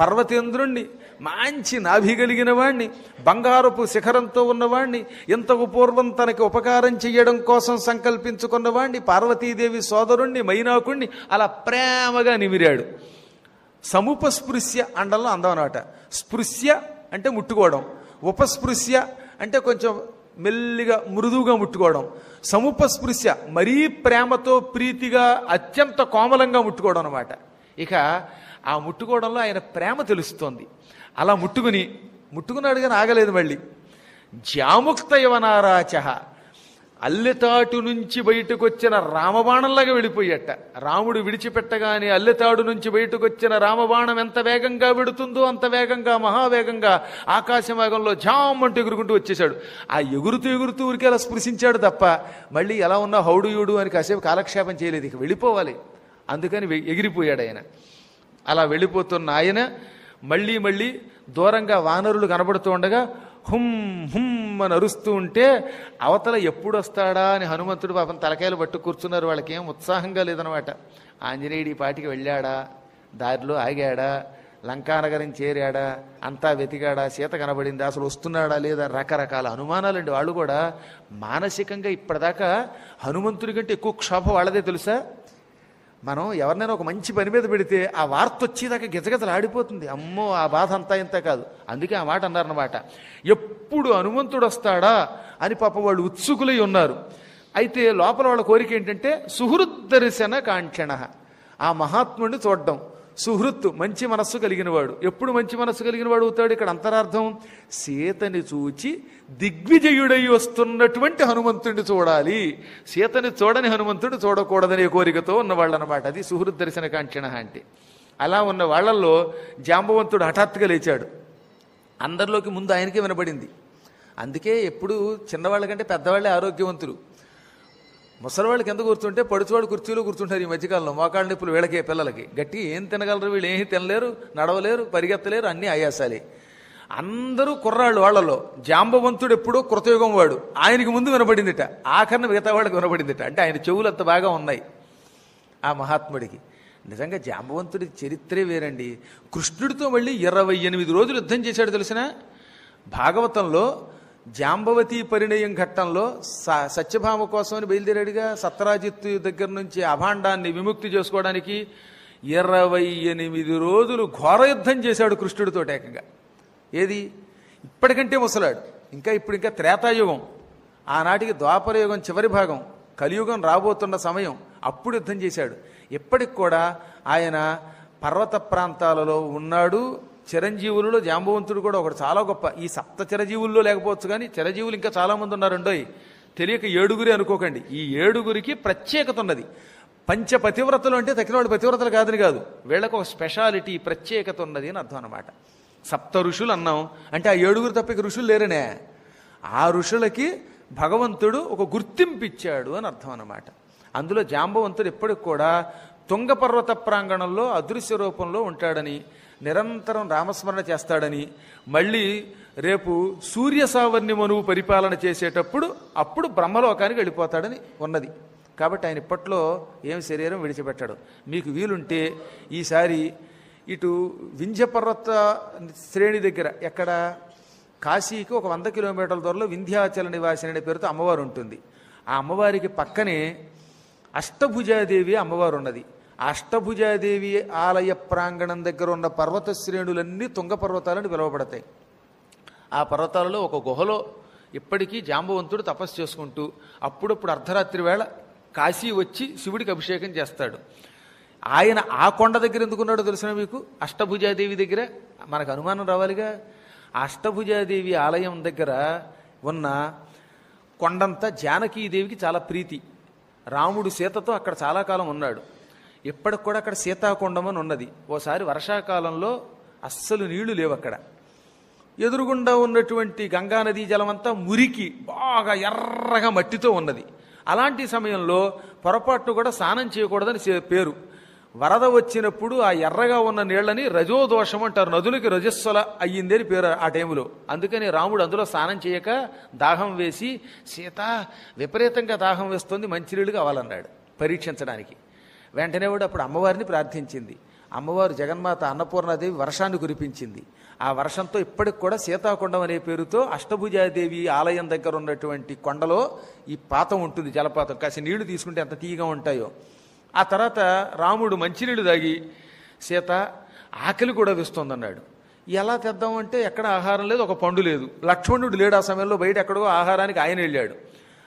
పర్వతేంద్రుణ్ణి మంచి నాభి కలిగిన వాణ్ణి, బంగారపు శిఖరంతో ఉన్నవాణ్ణి, ఇంతకు పూర్వం తనకి ఉపకారం చెయ్యడం కోసం సంకల్పించుకున్నవాణ్ణి, పార్వతీదేవి సోదరుణ్ణి మైనాకుణ్ణి అలా ప్రేమగా నిమిరాడు. సముపస్పృశ్య అండంలో అందం అన్నమాట. స్పృశ్య అంటే ముట్టుకోవడం, ఉపస్పృశ్య అంటే కొంచెం మెల్లిగా మృదువుగా ముట్టుకోవడం, సముపస్పృశ్య మరీ ప్రేమతో ప్రీతిగా అత్యంత కోమలంగా ముట్టుకోవడం అనమాట. ఇక ఆ ముట్టుకోవడంలో ఆయన ప్రేమ తెలుస్తోంది. అలా ముట్టుకున్నాడు కానీ ఆగలేదు. మళ్ళీ జ్యాముక్త యవనారాచ అల్లెతాటు నుంచి బయటకు వచ్చిన రామబాణంలాగా వెళ్ళిపోయాట. రాముడు విడిచిపెట్టగానే అల్లెతాడు నుంచి బయటకు వచ్చిన రామబాణం ఎంత వేగంగా వెడుతుందో అంత వేగంగా మహావేగంగా ఆకాశవేగంలో జామ్ అంటూ ఎగురుకుంటూ వచ్చేశాడు. ఆ ఎగురుతూ ఊరికి అలా స్పృశించాడు తప్ప మళ్ళీ ఎలా ఉన్నా హౌడుయుడు అని కాసేపు కాలక్షేపం చేయలేదు. ఇక వెళ్ళిపోవాలి అందుకని ఎగిరిపోయాడు ఆయన. అలా వెళ్ళిపోతున్న ఆయన మళ్ళీ దూరంగా వానరులు కనబడుతూ ఉండగా హుమ్ అని అరుస్తూ ఉంటే అవతల ఎప్పుడు వస్తాడా అని హనుమంతుడు పాపం తలకాయలు పట్టు కూర్చున్నారు. వాళ్ళకి ఏం ఉత్సాహంగా లేదనమాట. ఆంజనేయుడి పాటికి వెళ్ళాడా, దారిలో ఆగాడా, లంకానగరం చేరాడా, అంతా వెతికాడా, సీత కనబడిందా, అసలు వస్తున్నాడా లేదా, రకరకాల అనుమానాలండి. వాళ్ళు కూడా మానసికంగా ఇప్పటిదాకా హనుమంతుడి కంటే ఎక్కువ క్షోభ వాళ్ళదే తెలుసా. మనం ఎవరినైనా ఒక మంచి పని మీద పెడితే ఆ వార్త వచ్చేదాకా గిజగిజలు ఆడిపోతుంది. అమ్మో ఆ బాధ అంతా ఇంత కాదు. అందుకే ఆ మాట అన్నారన్నమాట. ఎప్పుడు హనుమంతుడు వస్తాడా అని పాపం వాళ్ళు ఉత్సుకులై ఉన్నారు. అయితే లోపల వాళ్ళ కోరిక ఏంటంటే సుహృద్దర్శన కాంక్షణ, ఆ మహాత్ముడిని చూడడం. సుహృత్తు మంచి మనస్సు కలిగినవాడు. ఎప్పుడు మంచి మనస్సు కలిగినవాడు అవుతాడు? ఇక్కడ అంతరార్థం సీతని చూచి దిగ్విజయుడై వస్తున్నటువంటి హనుమంతుడిని చూడాలి. సీతని చూడని హనుమంతుడు చూడకూడదనే కోరికతో ఉన్నవాళ్ళు అనమాట. అది సుహృద్దర్శన కాంక్షణ అంటే. అలా ఉన్న వాళ్ళల్లో జాంబవంతుడు హఠాత్తుగా లేచాడు. అందరిలోకి ముందు ఆయనకే వినబడింది. అందుకే ఎప్పుడు చిన్నవాళ్ళ కంటే పెద్దవాళ్ళే ఆరోగ్యవంతులు. ముసలివాళ్ళు కింద కూర్చుంటే పడుచువాడు కుర్చీలో కూర్చుంటారు. ఈ మధ్యకాలంలో మోకాళ్ళ నొప్పులు వీళ్ళకే పిల్లలకి. గట్టి ఏం తినగలరు వీళ్ళు? ఏమీ తినలేరు, నడవలేరు, పరిగెత్తలేరు, అన్నీ ఆయాసాలే. అందరూ కుర్రాళ్ళు. వాళ్ళలో జాంబవంతుడు ఎప్పుడో కృతయుగం వాడు. ఆయనకి ముందు వినబడిందిట, ఆఖరణ మిగతా వాళ్ళకి వినబడిందిట. అంటే ఆయన చెవులు అంత బాగా ఉన్నాయి ఆ మహాత్ముడికి. నిజంగా జాంబవంతుడి చరిత్రే వేరండి. కృష్ణుడితో మళ్ళీ 28 రోజులు యుద్ధం చేశాడు తెలిసిన. భాగవతంలో జాంబవతి పరిణయం ఘట్టంలో సత్యభామ కోసమని బయలుదేరాడుగా. సత్రాజిత్తు దగ్గర నుంచి అభాండాన్ని విముక్తి చేసుకోవడానికి 28 రోజులు ఘోర యుద్ధం చేశాడు కృష్ణుడితో ఏకంగా. ఏది ఇప్పటికంటే ముసలాడు. ఇంకా త్రేతాయుగం, ఆనాటికి ద్వాపరయుగం చివరి భాగం, కలియుగం రాబోతున్న సమయం. అప్పుడు యుద్ధం చేశాడు. ఇప్పటికి కూడా ఆయన పర్వత ప్రాంతాలలో ఉన్నాడు. చిరంజీవులలో జాంబవంతుడు కూడా ఒకటి చాలా గొప్ప. ఈ 7 చిరంజీవుల్లో లేకపోవచ్చు కానీ చిరంజీవులు ఇంకా చాలామంది ఉన్నారండోయ్. తెలియక 7 అనుకోకండి. ఈ 7 ప్రత్యేకత ఉన్నది. పంచపతివ్రతలు అంటే తక్కిన వాళ్ళు పతివ్రతలు కాదని కాదు, వీళ్ళకు ఒక స్పెషాలిటీ, ప్రత్యేకత ఉన్నది అని అర్థం అన్నమాట. 7 ఋషులు అన్నాం అంటే ఆ 7 తప్ప ఋషులు లేరనే. ఆ ఋషులకి భగవంతుడు ఒక గుర్తింపు ఇచ్చాడు అని అర్థం అన్నమాట. అందులో జాంబవంతుడు ఎప్పటికి కూడా తుంగపర్వత ప్రాంగణంలో అదృశ్య రూపంలో ఉంటాడని, నిరంతరం రామస్మరణ చేస్తాడని, మళ్ళీ రేపు సూర్య సావర్ణ్యమనువు పరిపాలన చేసేటప్పుడు అప్పుడు బ్రహ్మలోకానికి వెళ్ళిపోతాడని ఉన్నది. కాబట్టి ఆయన ఇప్పట్లో ఏం శరీరం విడిచిపెట్టాడు. మీకు వీలుంటే ఈసారి ఇటు వింధ్య పర్వత శ్రేణి దగ్గర, ఎక్కడ కాశీకి ఒక 100 కిలోమీటర్ల దూరంలో వింధ్యాచల నివాసిని అనే పేరుతో అమ్మవారు ఉంటుంది. ఆ అమ్మవారికి పక్కనే అష్టభుజాదేవి అమ్మవారు ఉన్నది. ఆ అష్టభుజాదేవి ఆలయ ప్రాంగణం దగ్గర ఉన్న పర్వత శ్రేణులన్నీ తుంగ పర్వతాలని పిలువబడతాయి. ఆ పర్వతాలలో ఒక గుహలో ఇప్పటికీ జాంబవంతుడు తపస్సు చేసుకుంటూ అప్పుడప్పుడు అర్ధరాత్రి వేళ కాశీ వచ్చి శివుడికి అభిషేకం చేస్తాడు. ఆయన ఆ కొండ దగ్గర ఎందుకున్నాడో తెలిసిన మీకు? అష్టభుజాదేవి దగ్గర. మనకు అనుమానం రావాలిగా. ఆ అష్టభుజాదేవి ఆలయం దగ్గర ఉన్న కొండంతా జానకీదేవికి చాలా ప్రీతి. రాముడు సీతతో అక్కడ చాలా కాలం ఉన్నాడు. ఇప్పటికి కూడా అక్కడ సీతాకొండం అని ఉన్నది. ఓసారి వర్షాకాలంలో అస్సలు నీళ్లు లేవు అక్కడ. ఎదురుగుండా ఉన్నటువంటి గంగానదీ జలమంతా మురికి బాగా ఎర్రగా మట్టితో ఉన్నది. అలాంటి సమయంలో పొరపాటు కూడా స్నానం చేయకూడదని పేరు. వరద వచ్చినప్పుడు ఆ ఎర్రగా ఉన్న నీళ్లని రజోదోషం అంటారు. నదులకి రజస్వల అయ్యింది అని పేరు ఆ టైంలో. అందుకని రాముడు అందులో స్నానం చేయక దాహం వేసి, సీత విపరీతంగా దాహం వేస్తుంది, మంచినీళ్ళు కావాలన్నాడు పరీక్షించడానికి. వెంటనే కూడా అప్పుడు అమ్మవారిని ప్రార్థించింది. అమ్మవారు జగన్మాత అన్నపూర్ణాదేవి వర్షాన్ని కురిపించింది. ఆ వర్షంతో ఇప్పటికి కూడా సీతాకొండం అనే పేరుతో అష్టభుజాదేవి ఆలయం దగ్గర ఉన్నటువంటి కొండలో ఈ పాతం ఉంటుంది, జలపాతం. కాసి నీళ్లు తీసుకుంటే ఎంత తీయగా ఉంటాయో. ఆ తర్వాత రాముడు మంచినీళ్ళు తాగి, సీత ఆకలి కూడా వేస్తోందన్నాడు. ఎలా తెద్దామంటే ఎక్కడ ఆహారం లేదు, ఒక పండు లేదు. లక్ష్మణుడు లేడు ఆ సమయంలో, బయట ఎక్కడో ఆహారానికి ఆయన వెళ్ళాడు.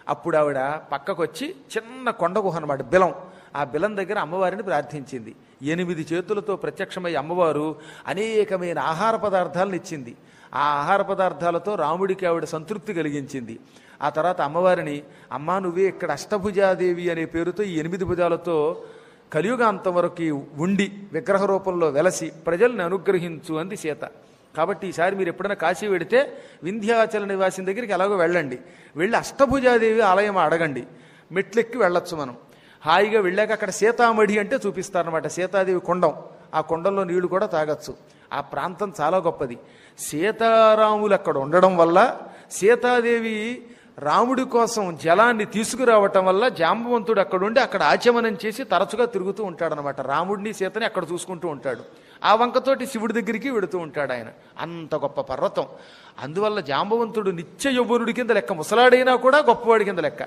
అప్పుడు ఆవిడ పక్కకు వచ్చి చిన్న కొండ గుహ అన్నమాట, బిలం. ఆ బిలం దగ్గర అమ్మవారిని ప్రార్థించింది. 8 చేతులతో ప్రత్యక్షమై అమ్మవారు అనేకమైన ఆహార పదార్థాలను ఇచ్చింది. ఆ ఆహార పదార్థాలతో రాముడికి ఆవిడ సంతృప్తి కలిగించింది. ఆ తర్వాత అమ్మవారిని, అమ్మా నువ్వే ఇక్కడ అష్టభుజాదేవి అనే పేరుతో ఈ 8 భుజాలతో కలియుగాంతం వరకు ఉండి విగ్రహ రూపంలో వెలసి ప్రజల్ని అనుగ్రహించు అంది సీత. కాబట్టి ఈసారి మీరు ఎప్పుడైనా కాశీ వెడితే వింధ్యాచల నివాసిని దగ్గరికి ఎలాగో వెళ్ళండి. వెళ్ళి అష్టభుజాదేవి ఆలయం అడగండి, మెట్లెక్కి వెళ్ళొచ్చు మనం. హాయిగా వెళ్ళాక అక్కడ సీతామఢి అంటే చూపిస్తారనమాట, సీతాదేవి కొండం. ఆ కొండంలో నీళ్లు కూడా తాగొచ్చు. ఆ ప్రాంతం చాలా గొప్పది. సీతారాములు అక్కడ ఉండడం వల్ల, సీతాదేవి రాముడి కోసం జలాన్ని తీసుకురావటం వల్ల జాంబవంతుడు అక్కడుండి అక్కడ ఆచమనం చేసి తరచుగా తిరుగుతూ ఉంటాడనమాట. రాముడిని సీతని అక్కడ చూసుకుంటూ ఉంటాడు. ఆ వంకతోటి శివుడి దగ్గరికి వెడుతూ ఉంటాడు ఆయన. అంత గొప్ప పర్వతం. అందువల్ల జాంబవంతుడు నిత్య యౌవనుడి కింద లెక్క, ముసలాడైనా కూడా గొప్పవాడి కింద లెక్క.